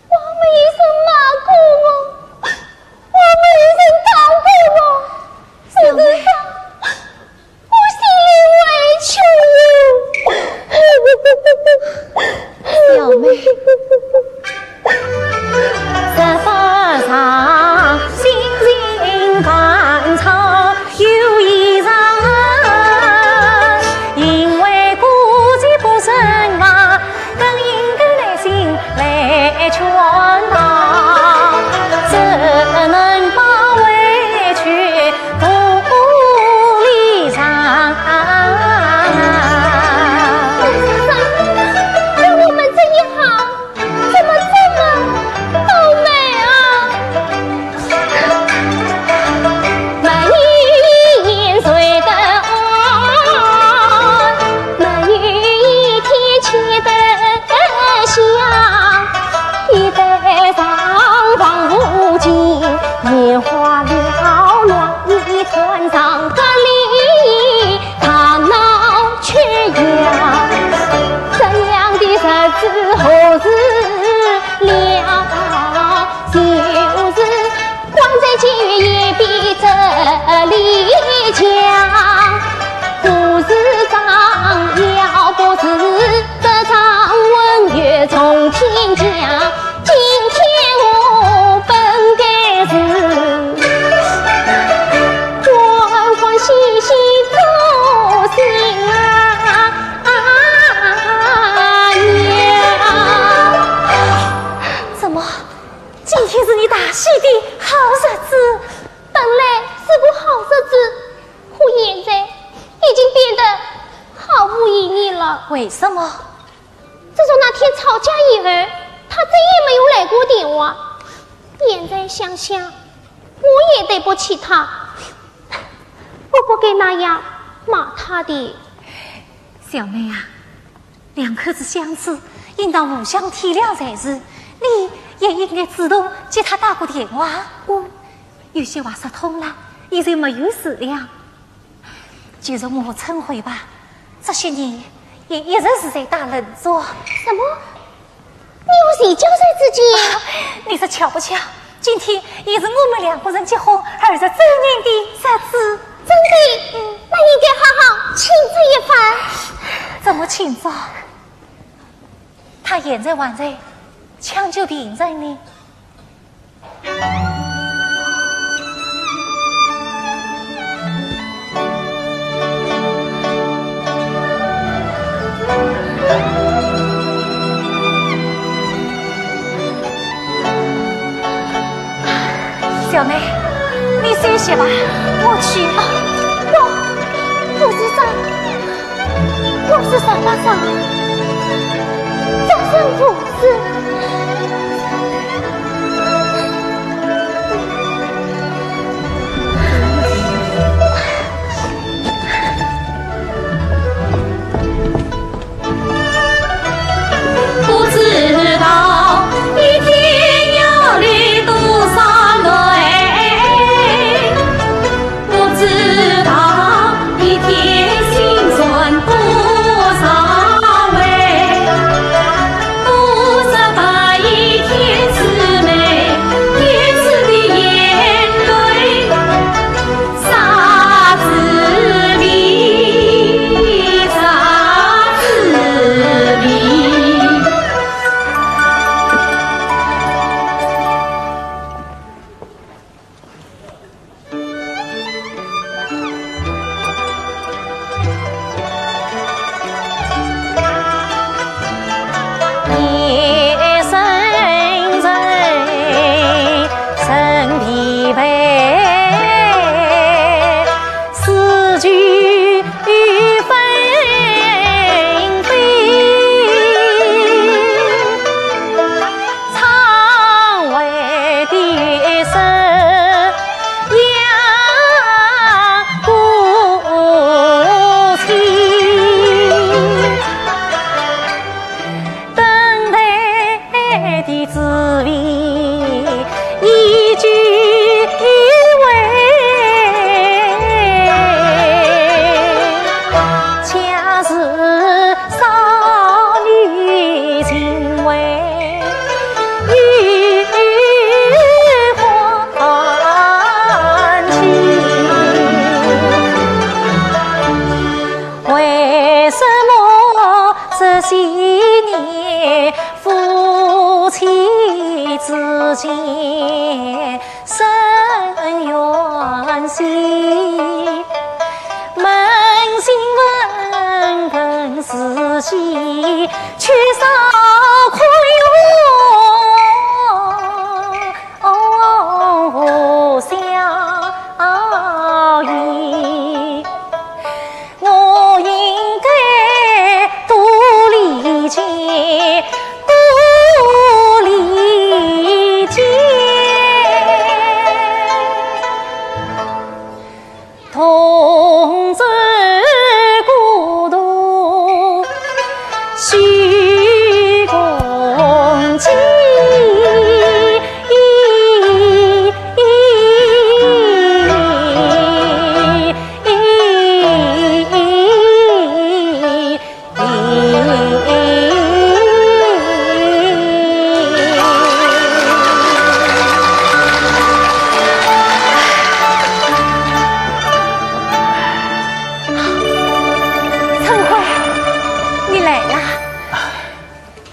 我们一生骂过我，我们一生打过我，事实上，我心里委屈我。了。为什么？自从那天吵架以后，他再也没有来过电话。现在想想，我也对不起他，我不该那样骂他的。小妹啊，两口子相处，应当互相体谅才是。你也应该主动接他打个电话。有些话说通了，现在没有思量。就从我称回吧，这些年也一直是在打冷作。什么？你有谁交代自己？你说巧不巧？今天也是我们两个人结婚20周年的日子。真的？那应该好好庆祝一番。怎么庆祝？他现在还在抢救病人呢。小妹，你休息吧，我去。我是什么伤？这身不是。不知道一天要流多少泪，不知道一天心酸多少味，不知把一天姊妹天赐的眼泪，啥滋味，啥滋味。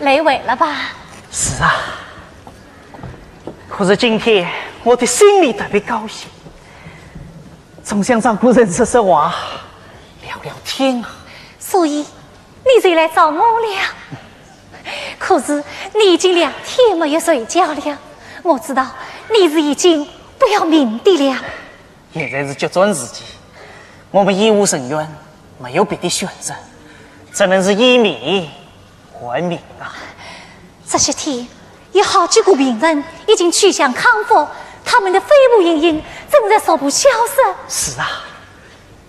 累尾了吧？是啊，可是今天我的心里特别高兴，总想找个人说说话，聊聊天啊。所以你才来找我了。可是你已经2天没有睡觉了，我知道你是已经不要命的了。现在是决战时期，我们医务人员没有别的选择，只能是以命换命啊！这些天有好几个病人已经趋向康复，他们的肺部阴影正在逐步消失。是啊，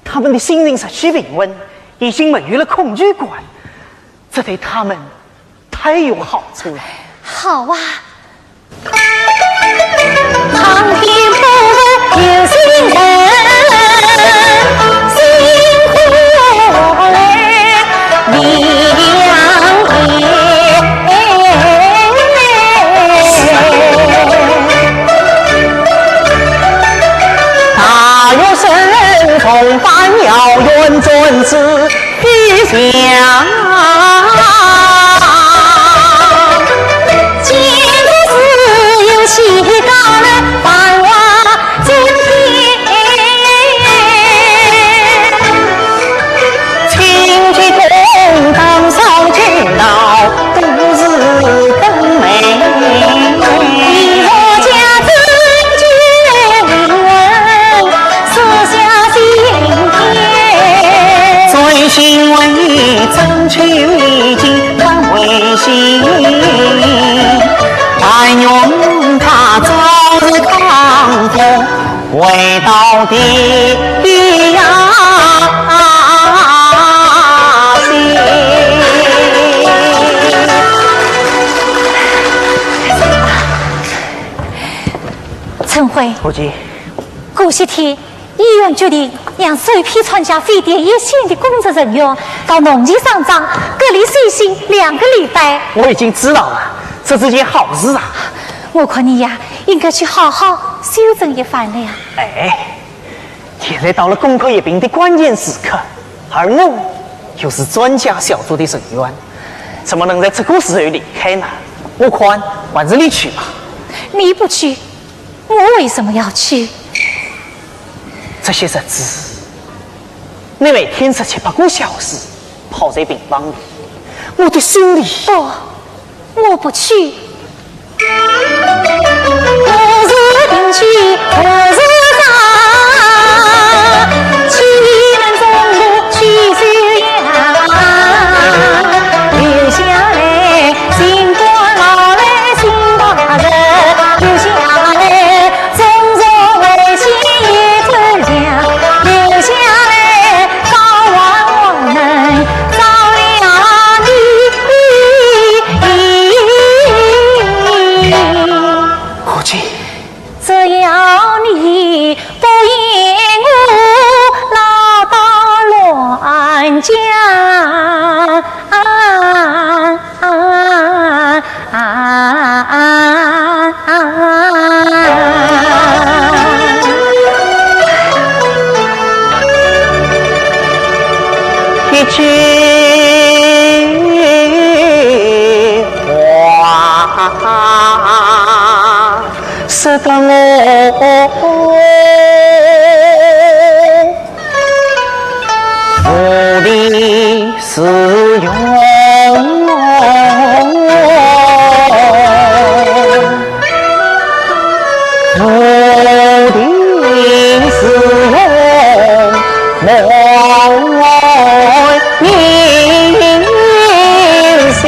他们的心灵失去平稳，已经没有了恐惧感，这对他们太有好处了。好啊，旁边不有心人，辛苦嘞，你两也。大有神从凡要愿尊子必想。起高了繁华中天，亲戚同当少见到，都是更美。你我家真绝人，私下心田。最欣慰中秋已经很温馨，但愿他早日康复，回到地呀心。陈辉，夫妻，过些天医院决定让首批参加非典一线的工作人员到农机上岗隔离随行2个礼拜。我已经知道了，这是件好事啊！我看你呀，应该去好好修正一番了呀。哎，现在到了攻克疫病的关键时刻，而我又是专家小组的成员，怎么能在这个时候离开呢？我看还是你去吧。你不去，我为什么要去？这些日子，你每天17、8个小时泡在病房里，我的心里……不，我不去。我是定居，我是上，去年中路去收养，留下来新官老来新大人，留下来种种危险也真相，留下来高望我能照亮你。伙计，只要你不言我唠叨乱讲，一句话，使得我无力使用。无力使用我人生，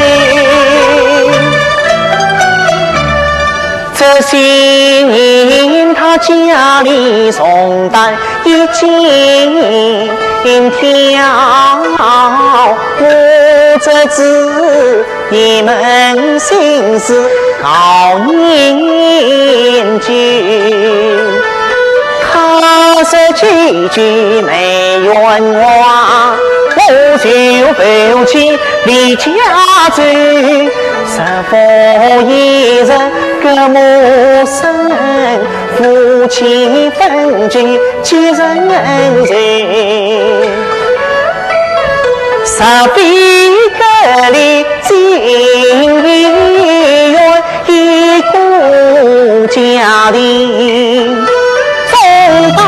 这些年他家里重担已经挑，我这只一门心思好念经。他说几句没冤枉，我就负起离家走，是否一人隔陌生，夫妻分居几人人，少比隔离近医院一个家庭。到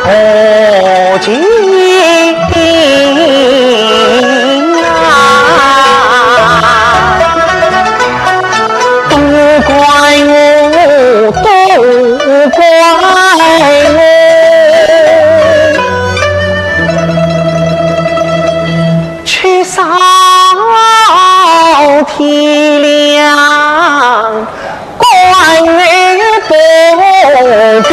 何竟都怪我多怪我，缺少体谅，怪我不对。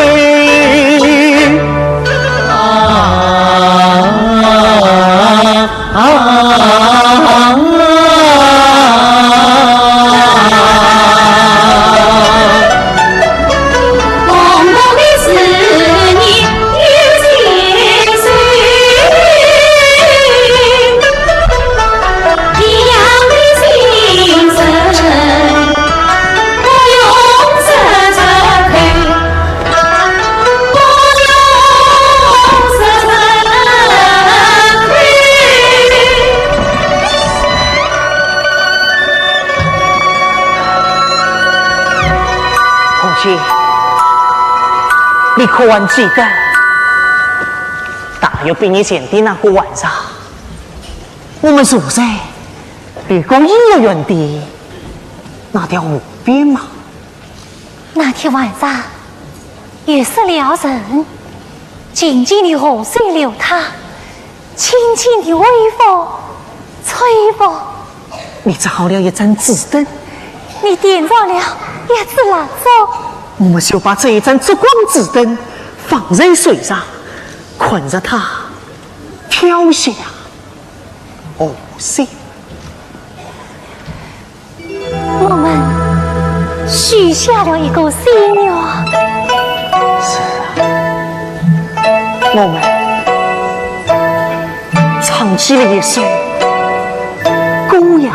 你可还记得，大约毕业前的那个晚上，我们坐在绿光音乐园的那条湖边吗？那天晚上，月色撩人，静静的河水流淌，轻轻的微风吹过。你照了一盏纸灯，你点着了一支蜡烛。我们就把这一盏烛光纸灯放在水上，困着它飘下无声。我们许下了一个心愿。是啊，我们唱起了一首歌谣。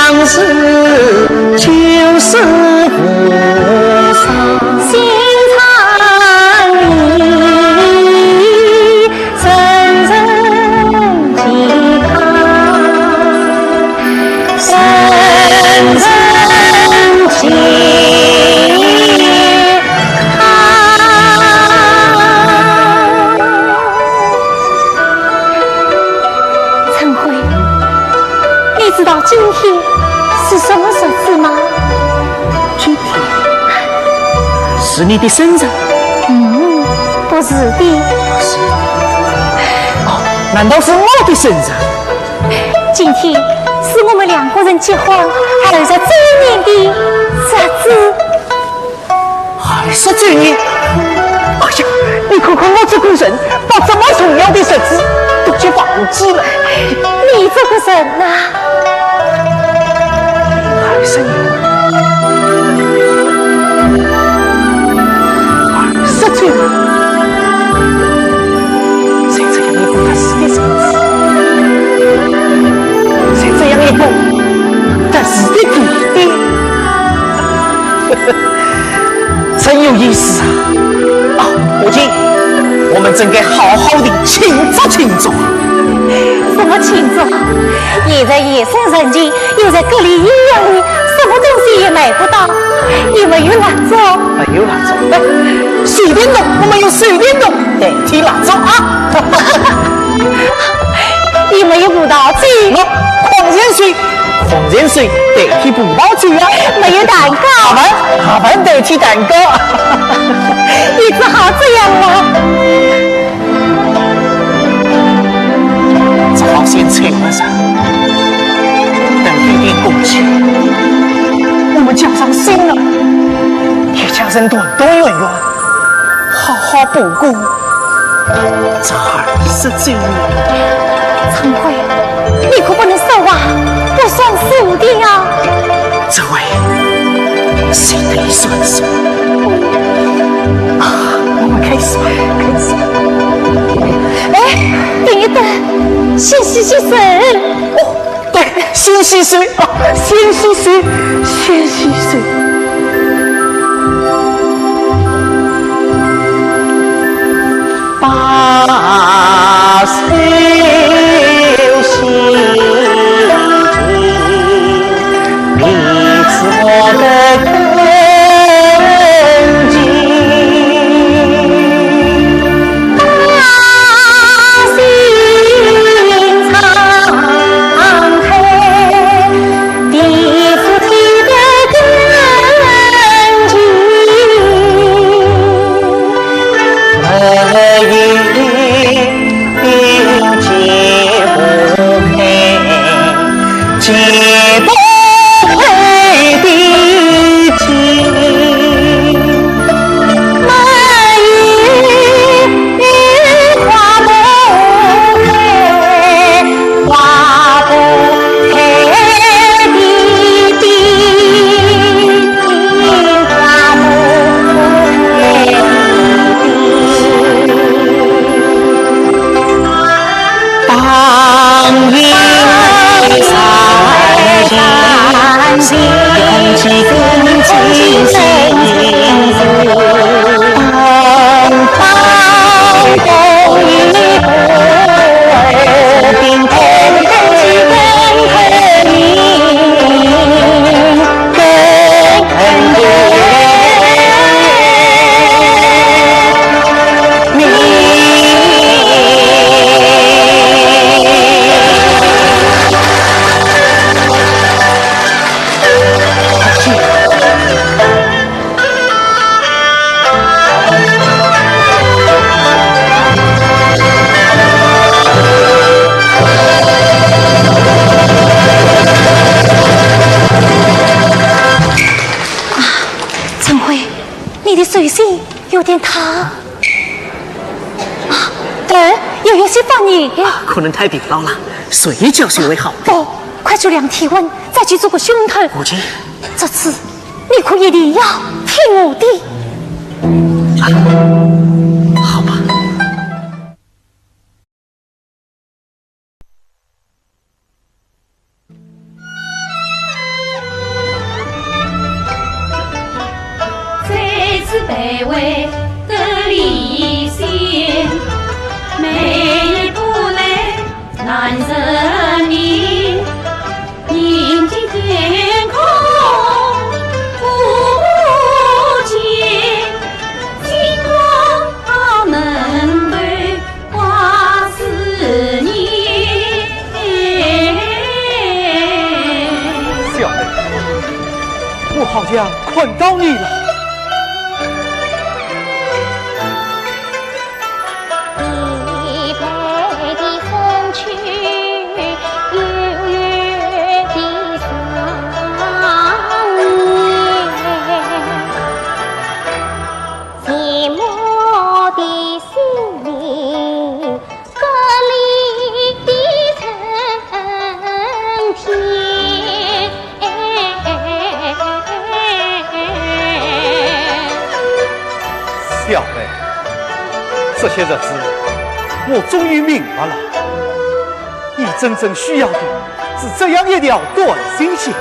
相思就是菩萨心肠里，真正健康，真正健康。陈辉，你知道今天是什么日子吗？今天是你的生日？不是的。哦，难道是我的生日？今天是我们两个人结婚20周年的日子。20周年？哎呀，你看看我这个人，把这么重要的日子都给忘记了。你这个人啊，20年，20周年，在这样一个特殊的日子，在这样一个特殊的地点，真有意思啊！啊，母亲，我们真该好好的庆祝庆祝。什么庆祝？现在夜深人静，又在隔离医院里，什么东西也买不到，也没有蜡烛。没有蜡烛，哎，水电筒，我们用水电筒代替蜡烛啊！也没有葡萄酒。矿泉水，矿泉水代替葡萄酒啊！没有蛋糕。阿文代替蛋糕。你只好这样了。只好先撤了上，等雨点过去，我们交上心了，一家人团团圆圆，好好度过这20周年。陈辉，你可不能说话不算数的啊！这位谁得算数啊？我们开始吧，开始。先洗洗手。哦，对，先洗水啊，先洗水，先洗水。把手洗净，你做的干净。水性有点烫啊，对，有些发热，可能太疲劳了，睡觉是为好。不，快去量体温，再去做个胸透。母亲，这次你可一定要听我的。好吧。卑微的理性，每日不累难人民，宁静天空不见，金光能对花思念。小妹，我好像困到你了。小妹，这些日子我终于明白了，你真正需要的是这样一条短信线。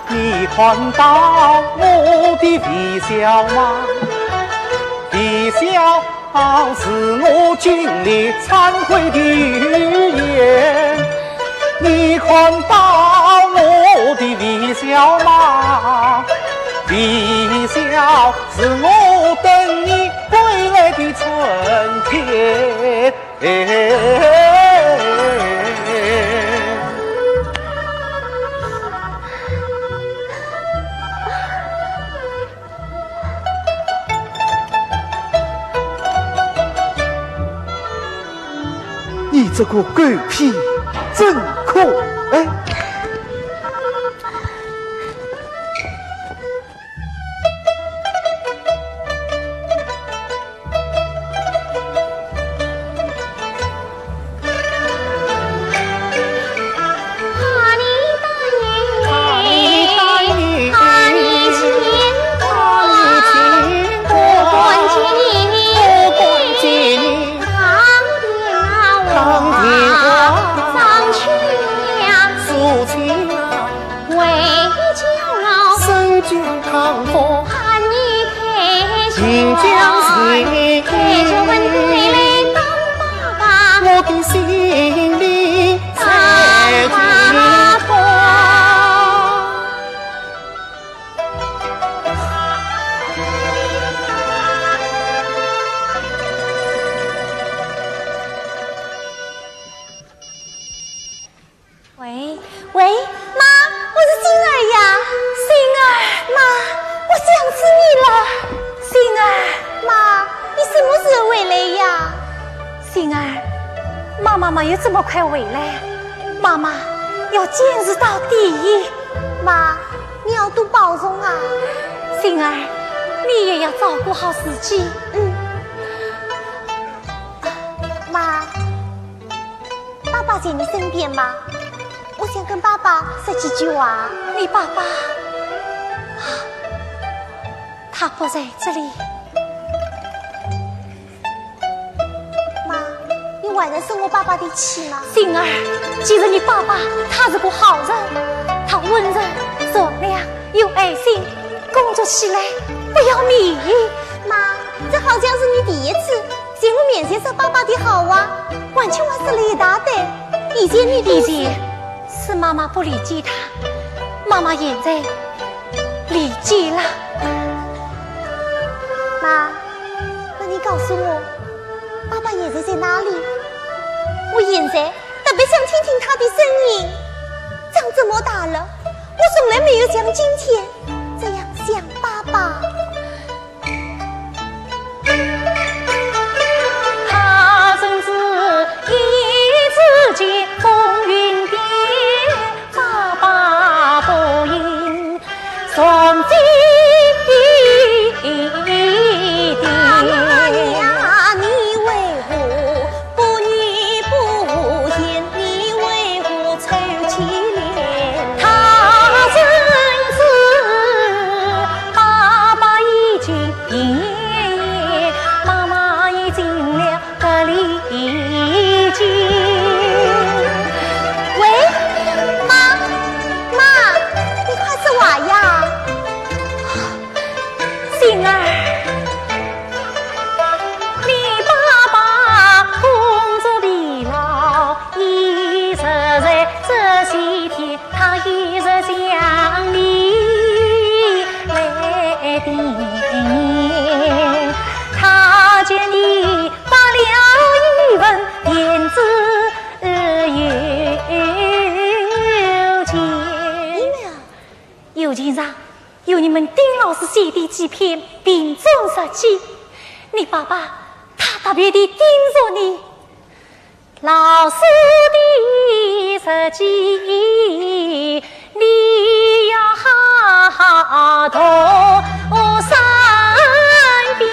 你看到我的微笑吗？微笑是我经历忏悔的语言。你看到我的微笑吗？微笑是我等你归来的春天。你这个狗屁真可爱！我喊你开请将心，开就问回来当爸爸，我的心里在爸爸。喂，妈，我是星儿呀，星儿，妈，我想死你了，星儿，妈，你什么时候回来呀？星儿，妈妈没有这么快回来，妈妈要坚持到底。妈，你要多保重啊，星儿，你也要照顾好自己。妈，爸爸在你身边吗？我想跟爸爸说几句话。你爸爸，他不在这里。妈，你晚上生我爸爸的气吗？星儿，其实你爸爸他是个好人，他温柔、善良、有爱心，工作起来不要米。妈，这好像是你第一次在我面前说爸爸的好话，完全我说了一大堆。以前你理解。是妈妈不理解他，妈妈现在理解了。妈，那你告诉我，爸爸现在在哪里？我现在特别想听听他的声音。长这么大了，我从来没有像今天这样想爸爸。他真是一直见风云变。不应从飞妈妈呀，你为何不女不贤？你为何臭气脸？他真是爸爸已经变，妈妈已经了个离间。星儿，你爸爸工作疲劳，一直在这些天，他一直想你来电，他叫你发了一份电子邮件，邮件上有你们丁老师写的几篇病重日记，你爸爸他特别的叮嘱你，老师的日记你要好好读三遍。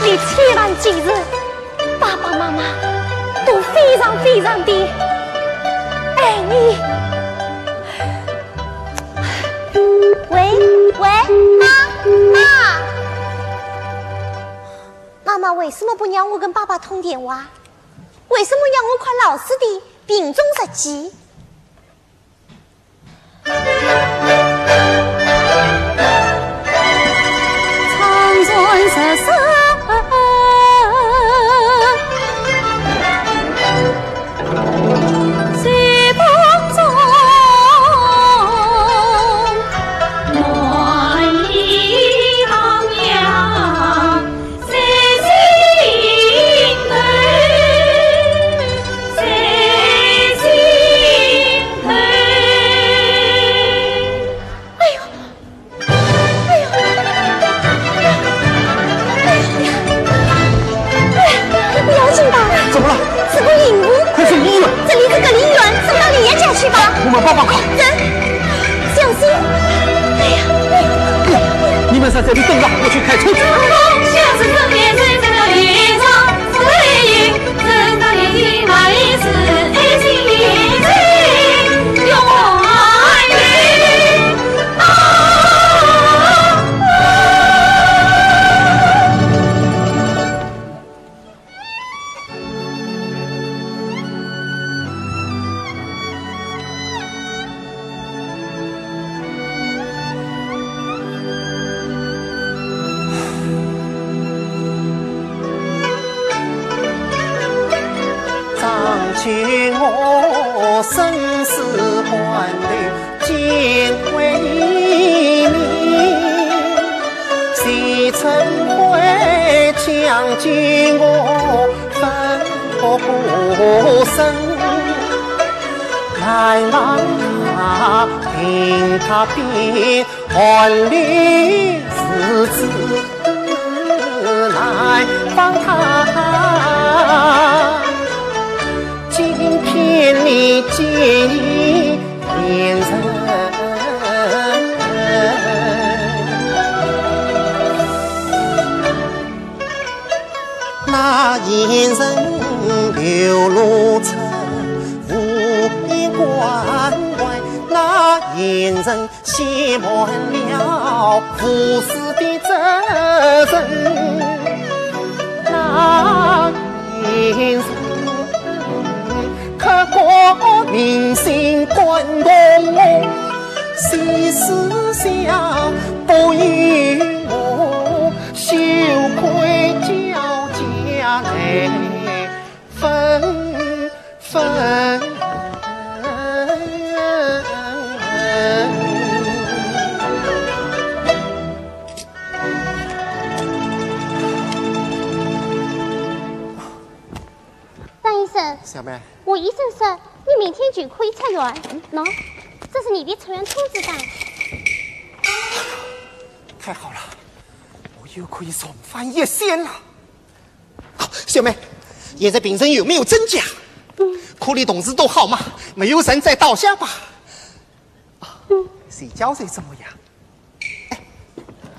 你千万记住，爸爸妈妈都非常非常的爱你。喂，妈妈为什么不让我跟爸爸通电话？为什么让我看老师的病重日记？长转十三。我们帮帮他。人，小心！哎呀，你们在这里等着，我去开车去。像是这边是这个云上，水云，等到年底买一次，爱情一生永远啊！怎会将尽我奋不顾身？来让他凭他病换里日子来帮他，今天你见恋人。那眼神流露出无边关怀，那眼神写满了父死的责任，那眼神刻骨铭心感动我，谁思想不与我羞愧交加来纷纷。张医生，小妹，我医生说你明天就可以出院，喏，这是你的出院通知单。太好了，我又可以重返一线了。小妹，现在病人有没有增加？科里同志都好吗？没有人再倒下吧？谁教谁怎么样？哎，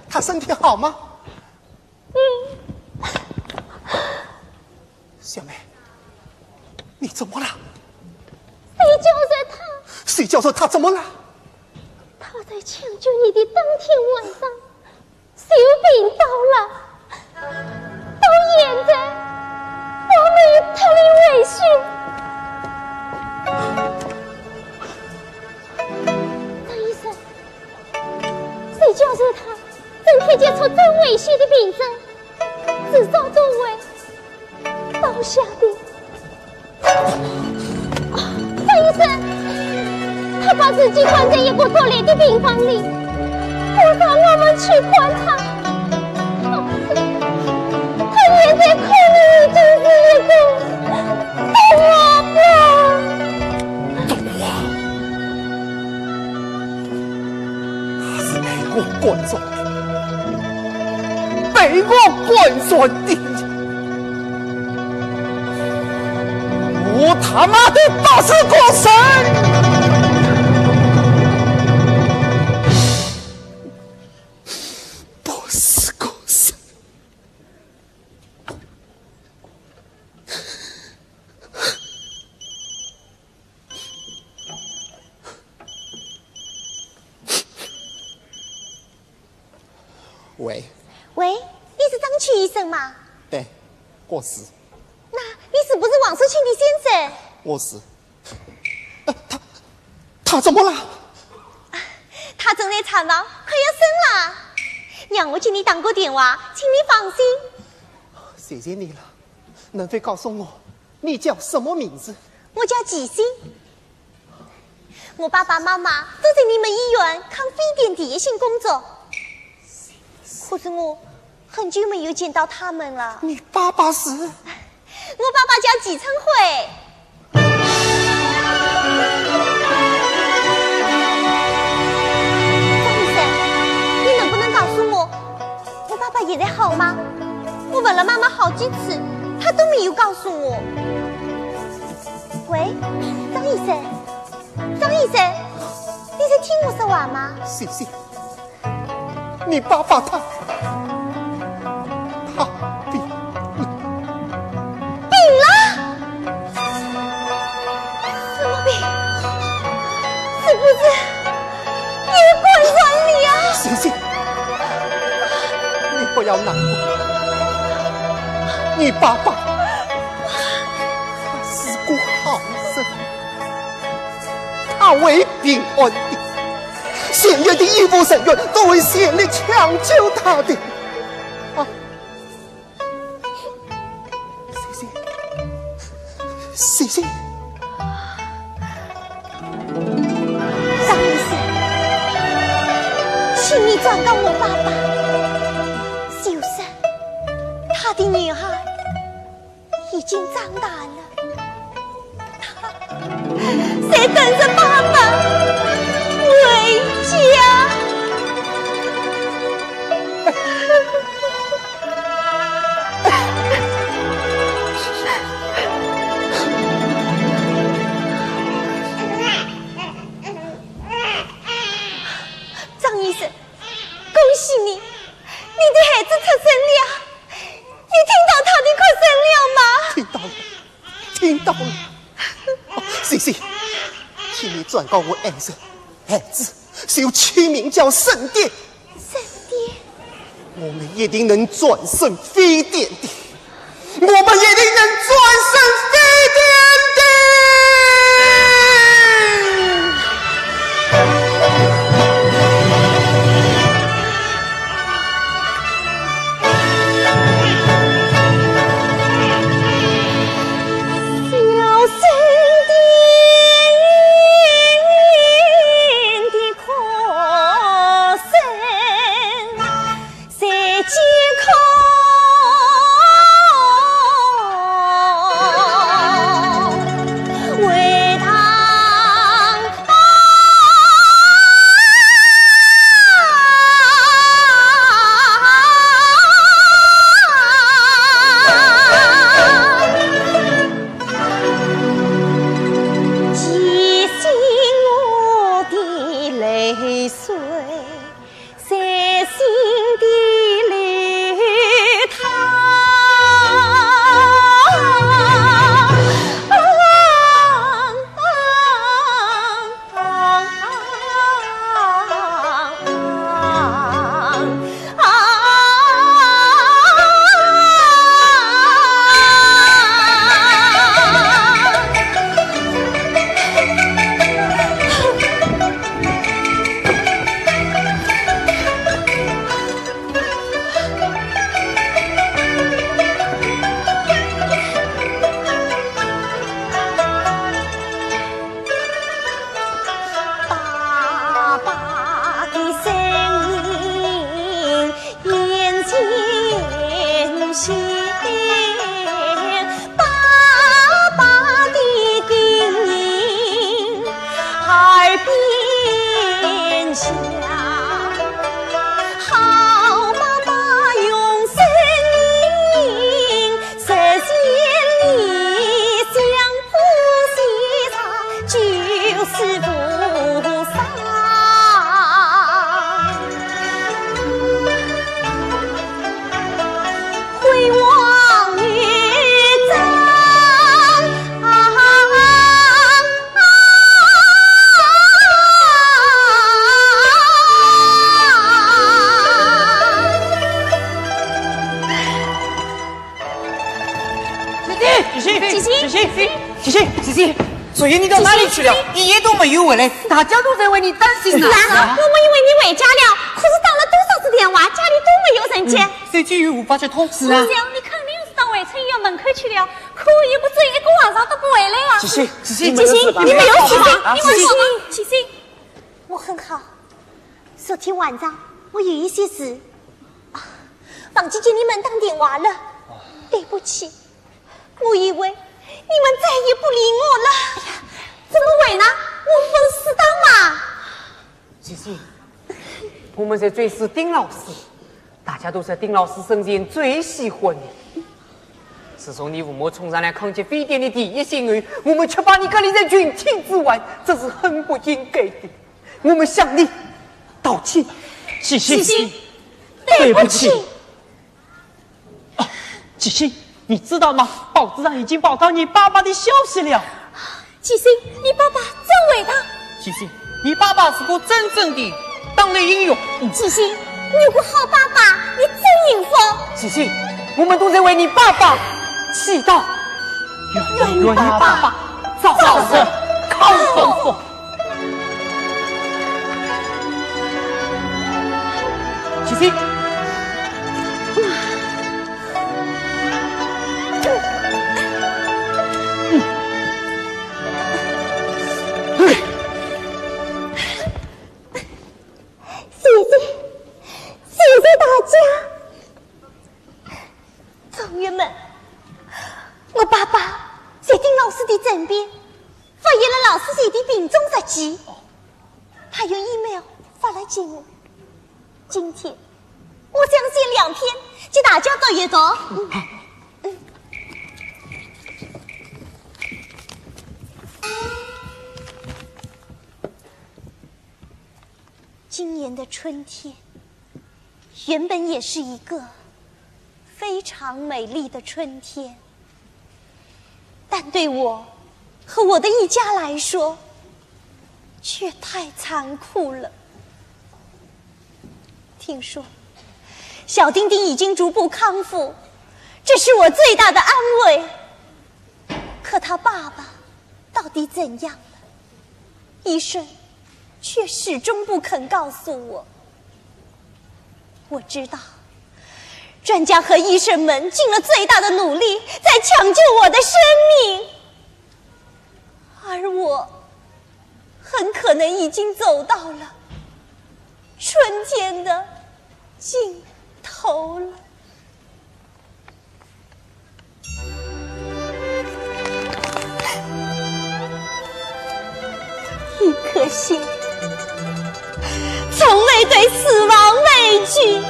他身体好吗？小妹，你怎么了？谁叫着他怎么了？他在抢救你的当天晚上生病倒了，到现在我没特里委屈。张医生，谁叫着他整天接触真危险的病症，至少作为倒下的。张医生，他把自己关在一个恶劣的病房里，不让我们去管他。他现在可能已经是一个动物了。动物？他是被我关上的，被我关上的。我他妈的不是过神！不是过神！喂，喂，你是张曲医生吗？对，我是。那你是不是王世清的先生？我是。他怎么了？他正在产了，快要生了。娘，我请你打个电话，请你放心。谢谢你了。能否告诉我，你叫什么名字？我叫纪欣。我爸爸妈妈都在你们医院看非典第一线工作，可是我很久没有见到他们了。你爸爸是？我爸爸叫纪成辉。张医生，你能不能告诉我，我爸爸现在好吗？我问了妈妈好几次，她都没有告诉我。喂，张医生，张医生，你在听我说话吗？谢谢。你爸爸他病了？什么病？是不是也关上你啊？谢谢，你不要难过。你爸爸他是个好人，他为病安定，县院的医务人员都会全力抢救他的。谢谢。张医生，请你转告我爸爸，就的女孩已经长大了，她在等着爸爸回家。张医生，恭喜你，你的孩子出生了。你听到他的哭声了吗？听到了。谢谢，请你转告我儿子，孩子是有取名叫圣殿。圣殿，我们一定能转胜非典的，我们一定能转胜非典的。姐姐，昨夜你到哪里去了？一夜都没有回来，大家都在为你担心呢。是啊，我们以为你回家了，可是打了多少次电话，家里都没有人接。手机又无法接通。是啊，你肯定是到围城医院门口去了，可也不止一个晚上都不回来啊。姐姐，你没有死吧？七星，我很好。昨天晚上我有一些事忘记给你们打电话了，对不起。我以为你们再也不理我了。哎呀，怎么会呢？我不适当嘛。姐姐，我们在追视丁老师，大家都在丁老师身边最喜欢你。自从你父母冲上来抗击非典的第一线人，我们却把你隔离在群体之外，这是很不应该的。我们向你道歉。七星，对不起。七星，你知道吗？报纸上已经报道你爸爸的消息了。七星，你爸爸真伟大。七星，你爸爸是个真正的当代英雄。七星，你有个好爸爸，你真幸福。七星，我们都在为你爸爸祈祷，愿你爸爸早日康复。七星。谢谢大家，终于老师的枕边，发现了老师写的病中日记。他用 email 发来给我。今天，我相信2天就大家都阅读。今年的春天，原本也是一个非常美丽的春天，但对我和我的一家来说，却太残酷了。听说小丁丁已经逐步康复，这是我最大的安慰。可他爸爸到底怎样了？医生却始终不肯告诉我。我知道专家和医生们尽了最大的努力在抢救我的生命，而我很可能已经走到了春天的尽头了。一颗心从未对死亡畏惧，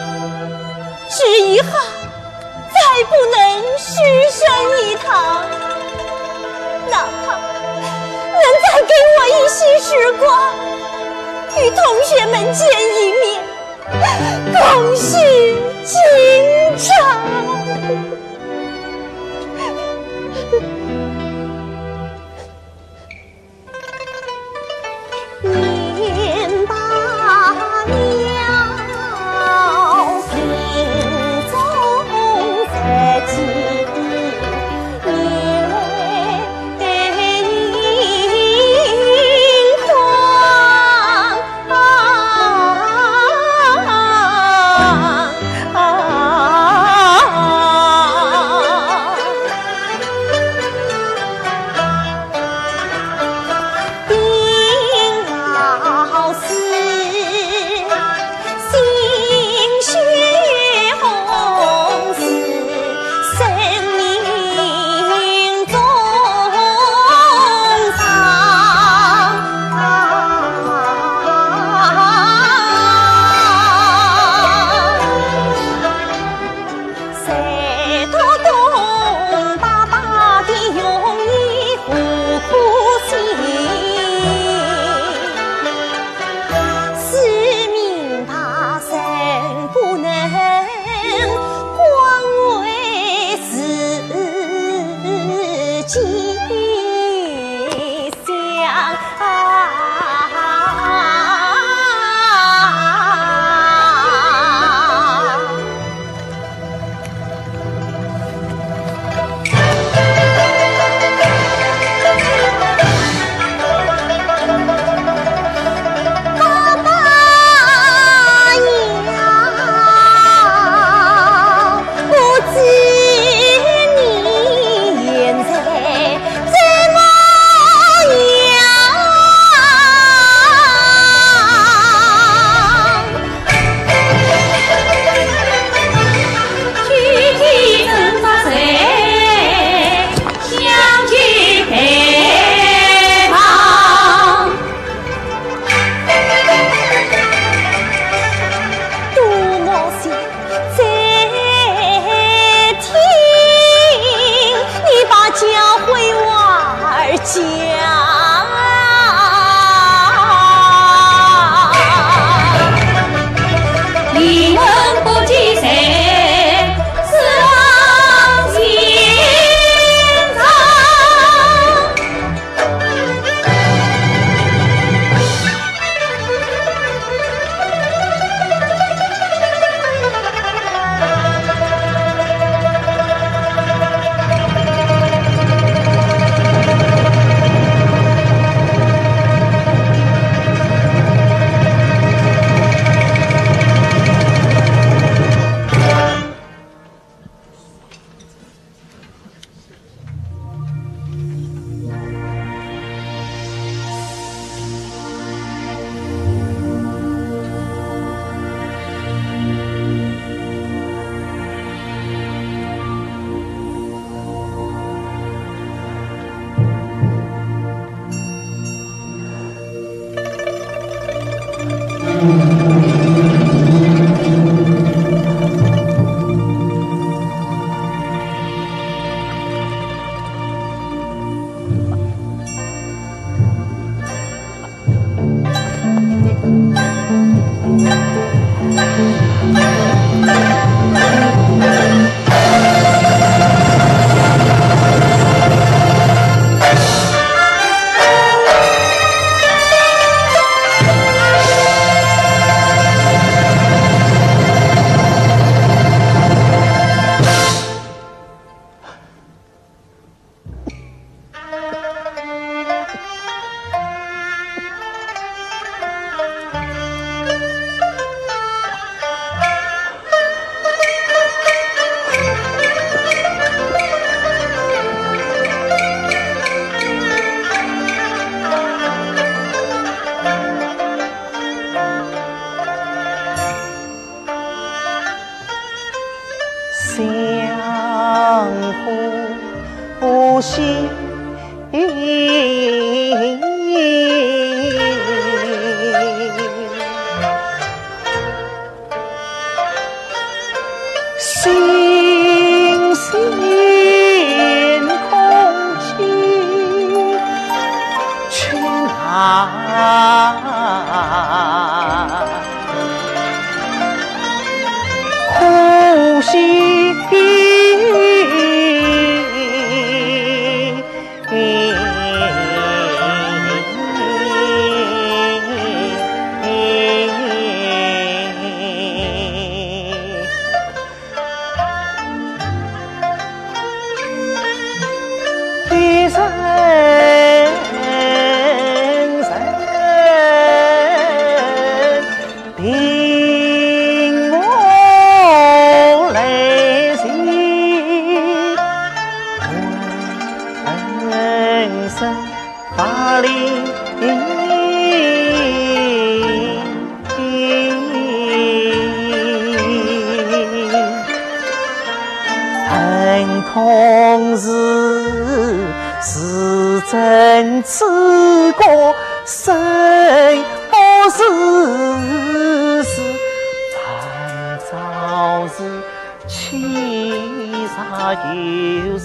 只遗憾再不能师生一堂，哪怕能再给我一些时光，与同学们见一面，共叙情长。年罢了，心中在记年相互惜。新鲜空气去哪？呼吸。同日是真此国生不是烦躁日其啥有事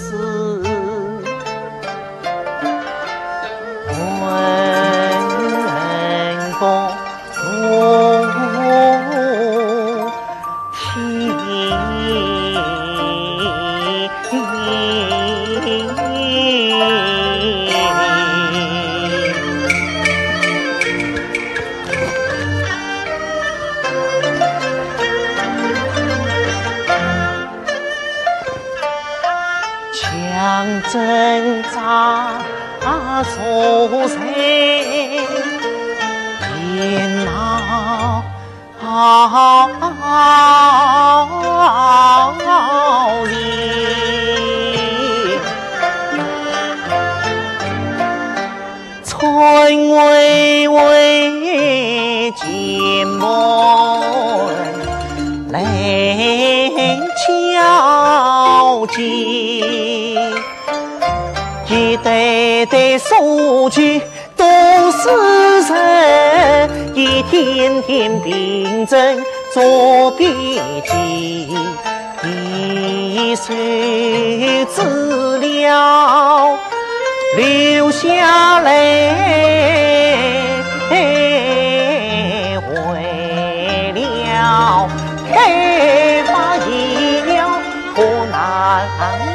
挣扎出身，电脑里，春微微渐门泪交集。一代代书记都是人，一天天病症做笔记，一水资料留下来，为了开发医疗困难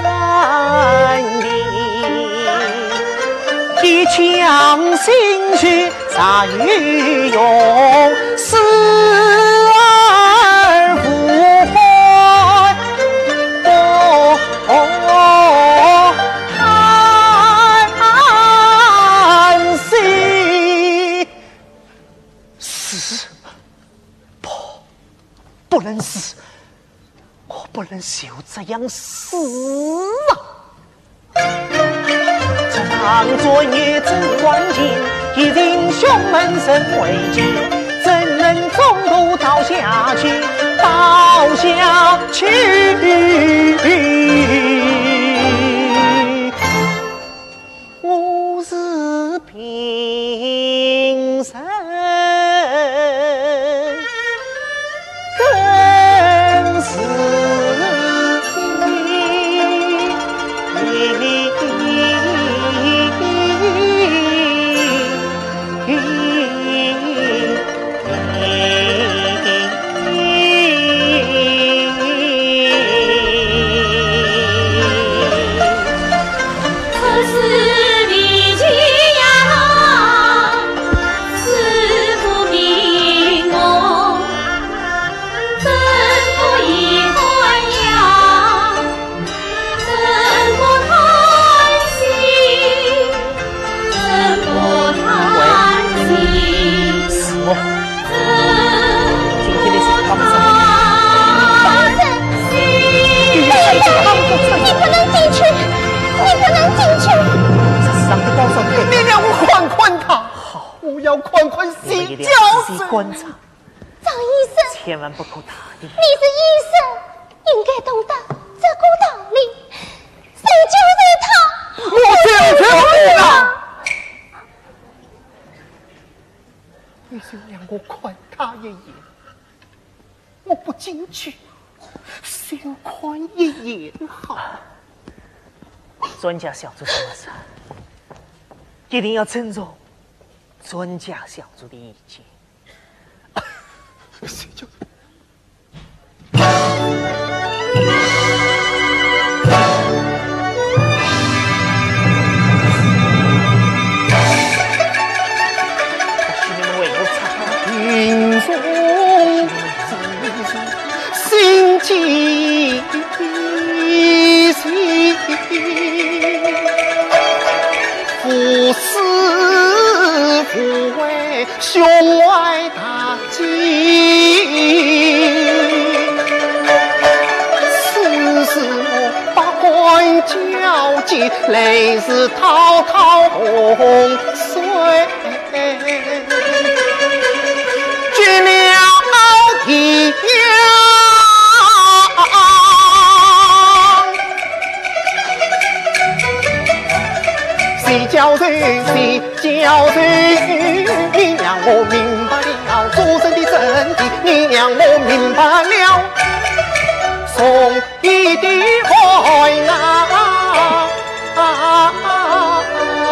的。一腔心血啥有用？死而复活，叹息。死，不能死，我不能就这样死啊！当作业之关键，一英雄们身为己，怎能中途倒下去？倒下去！我是平生更是。观察，张医生，千万不可大意。你是医生，应该懂得一眼，我不进去，小看一眼好。专家小组说的是，一定要尊重专家小组的意见。谁就听说心急心，父死父为兄外大忌，此时我把官交集，泪是滔滔洪水。绝了天涯，谁叫谁？谁叫谁？你让我明白了做人的真谛，你让我明白了送你的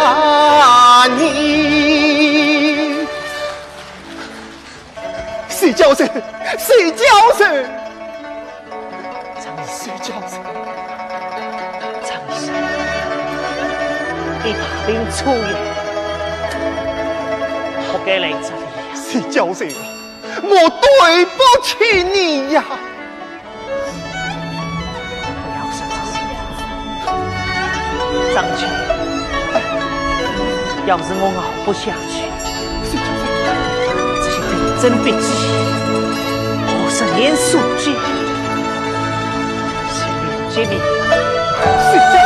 爱你。谁叫谁？谁叫谁？谁叫谁？张医生，你大病初愈，不该来这里呀！谁叫谁？我对不起你呀！不要说这些话，张全，要是我熬不下去，这些病症病机，我是连数据，是了解你。谁叫谁？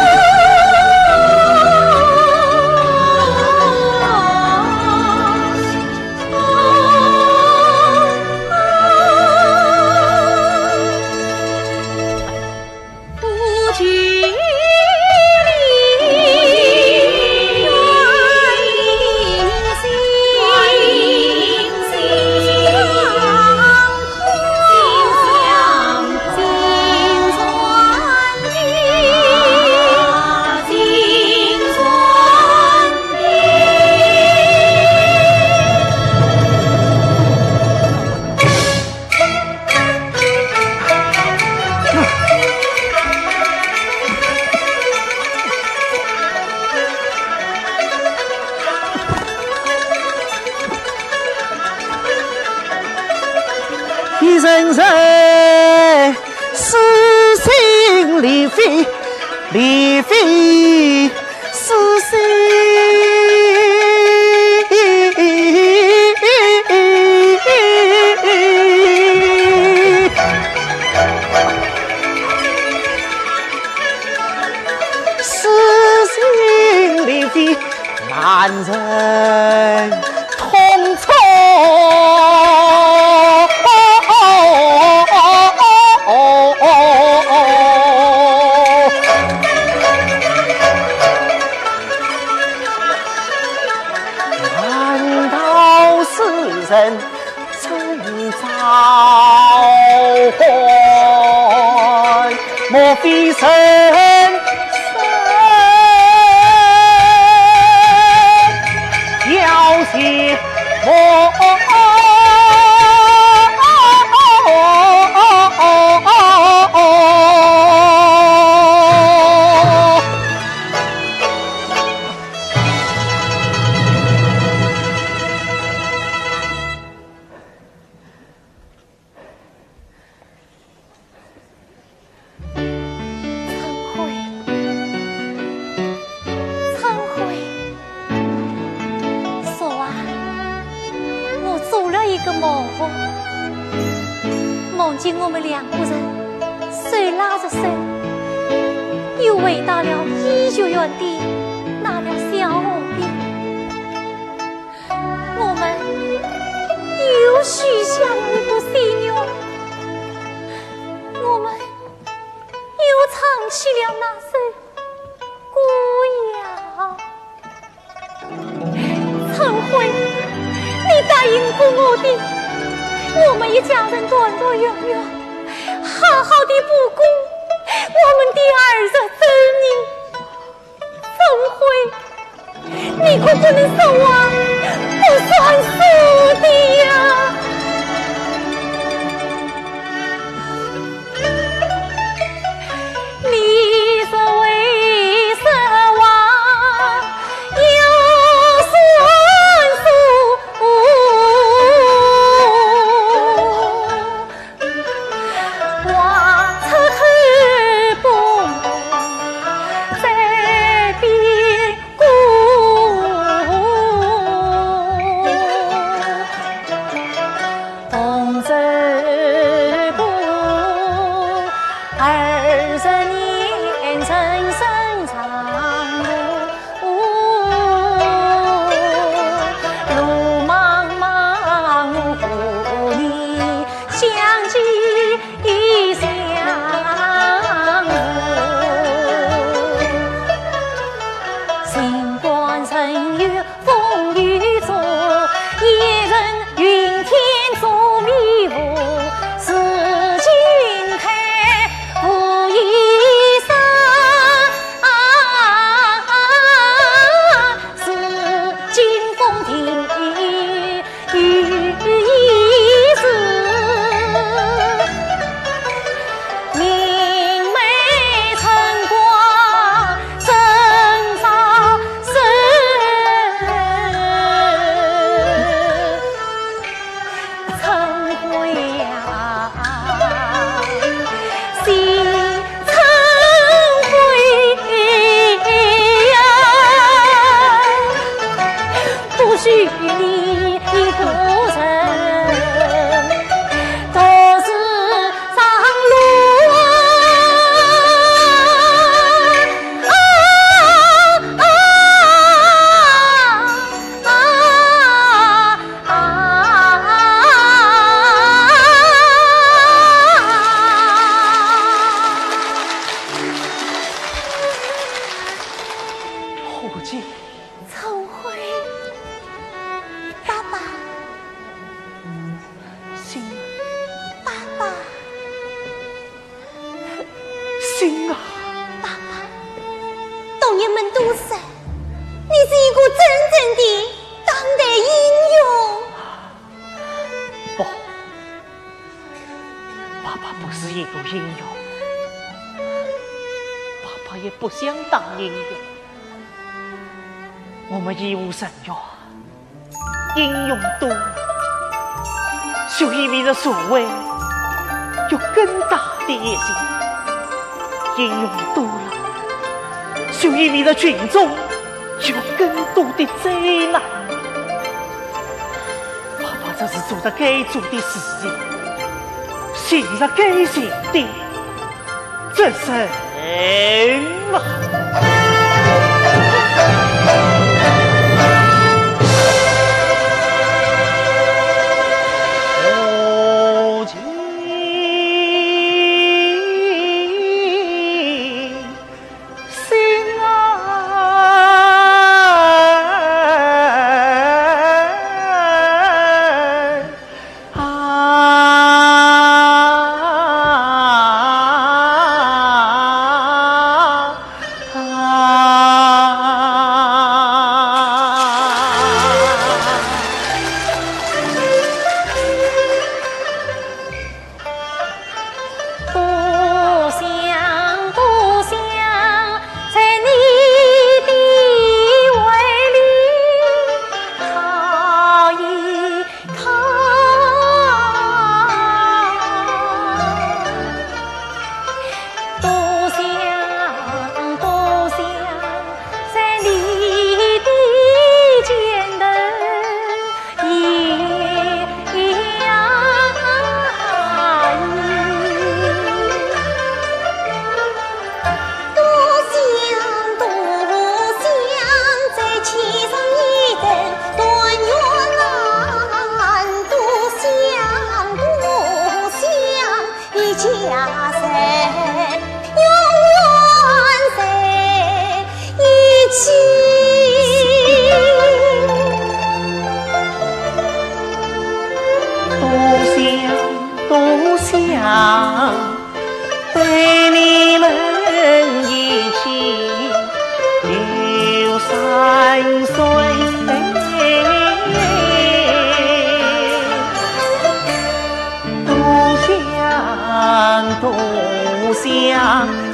人生撕心裂肺，裂肺撕心。撕心裂肺，难忍痛楚。人曾召唤，莫非神要挟我？梦见我们两个人手拉着手，又回到了医学院的那条小河边。我们又许下了一个心愿，我们又唱起了那首歌谣。陈慧，你答应过我的，我们一家人团团圆圆，好好的不顾我们的儿子子女分会，你可不能说我不算数的呀！你是为什么要算数？我出头不在边顾，同舟不20年成身长路，路茫茫和你相见相逢，星光晨月风雨中，一人云天作迷雾，是今开无一生，是今风停雨一时，明媚晨光正照身，晨辉呀，心晨辉呀，不许你一个人独自上路后继，晨辉，爸爸，心爸爸，心啊！同学们都说你是一个真正的当代英雄。不，爸爸不是一个英雄，爸爸也不想当英雄。我们一无神药，英雄多了，就意味着所谓有更大的野心；英雄多了，就意味着群众有更多的灾难。爸爸这是做着该做的事情，行着该行的这生啊！后继，心啊！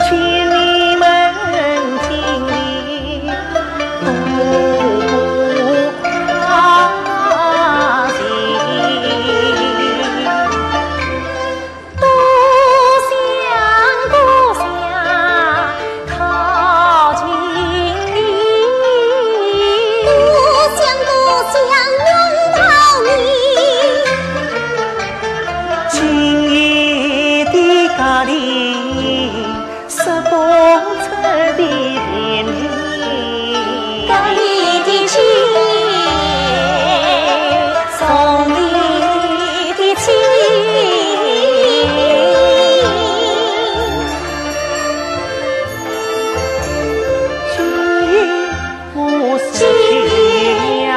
请你们听你都不怕心，多想靠近你，多想拥抱你。今夜的咖喱是风车的便利，咖喱的情，送你的情。今夜我失去了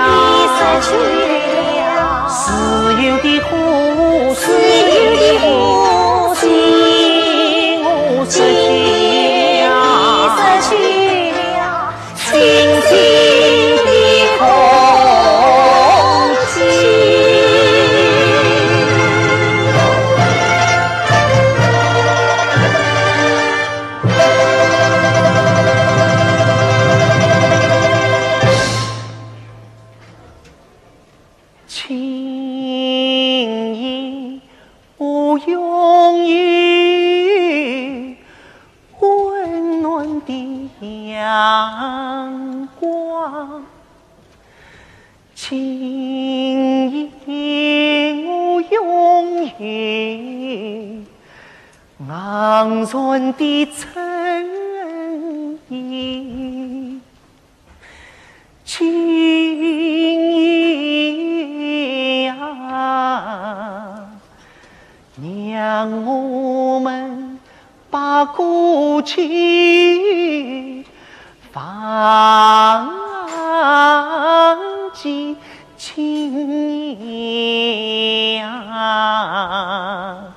自由的呼吸，我失去了清新的空气。情意无用于温暖的阳光，情意无用于昂然的衬衣，情意啊，让我们把过去放进情意啊，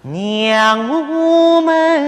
让我们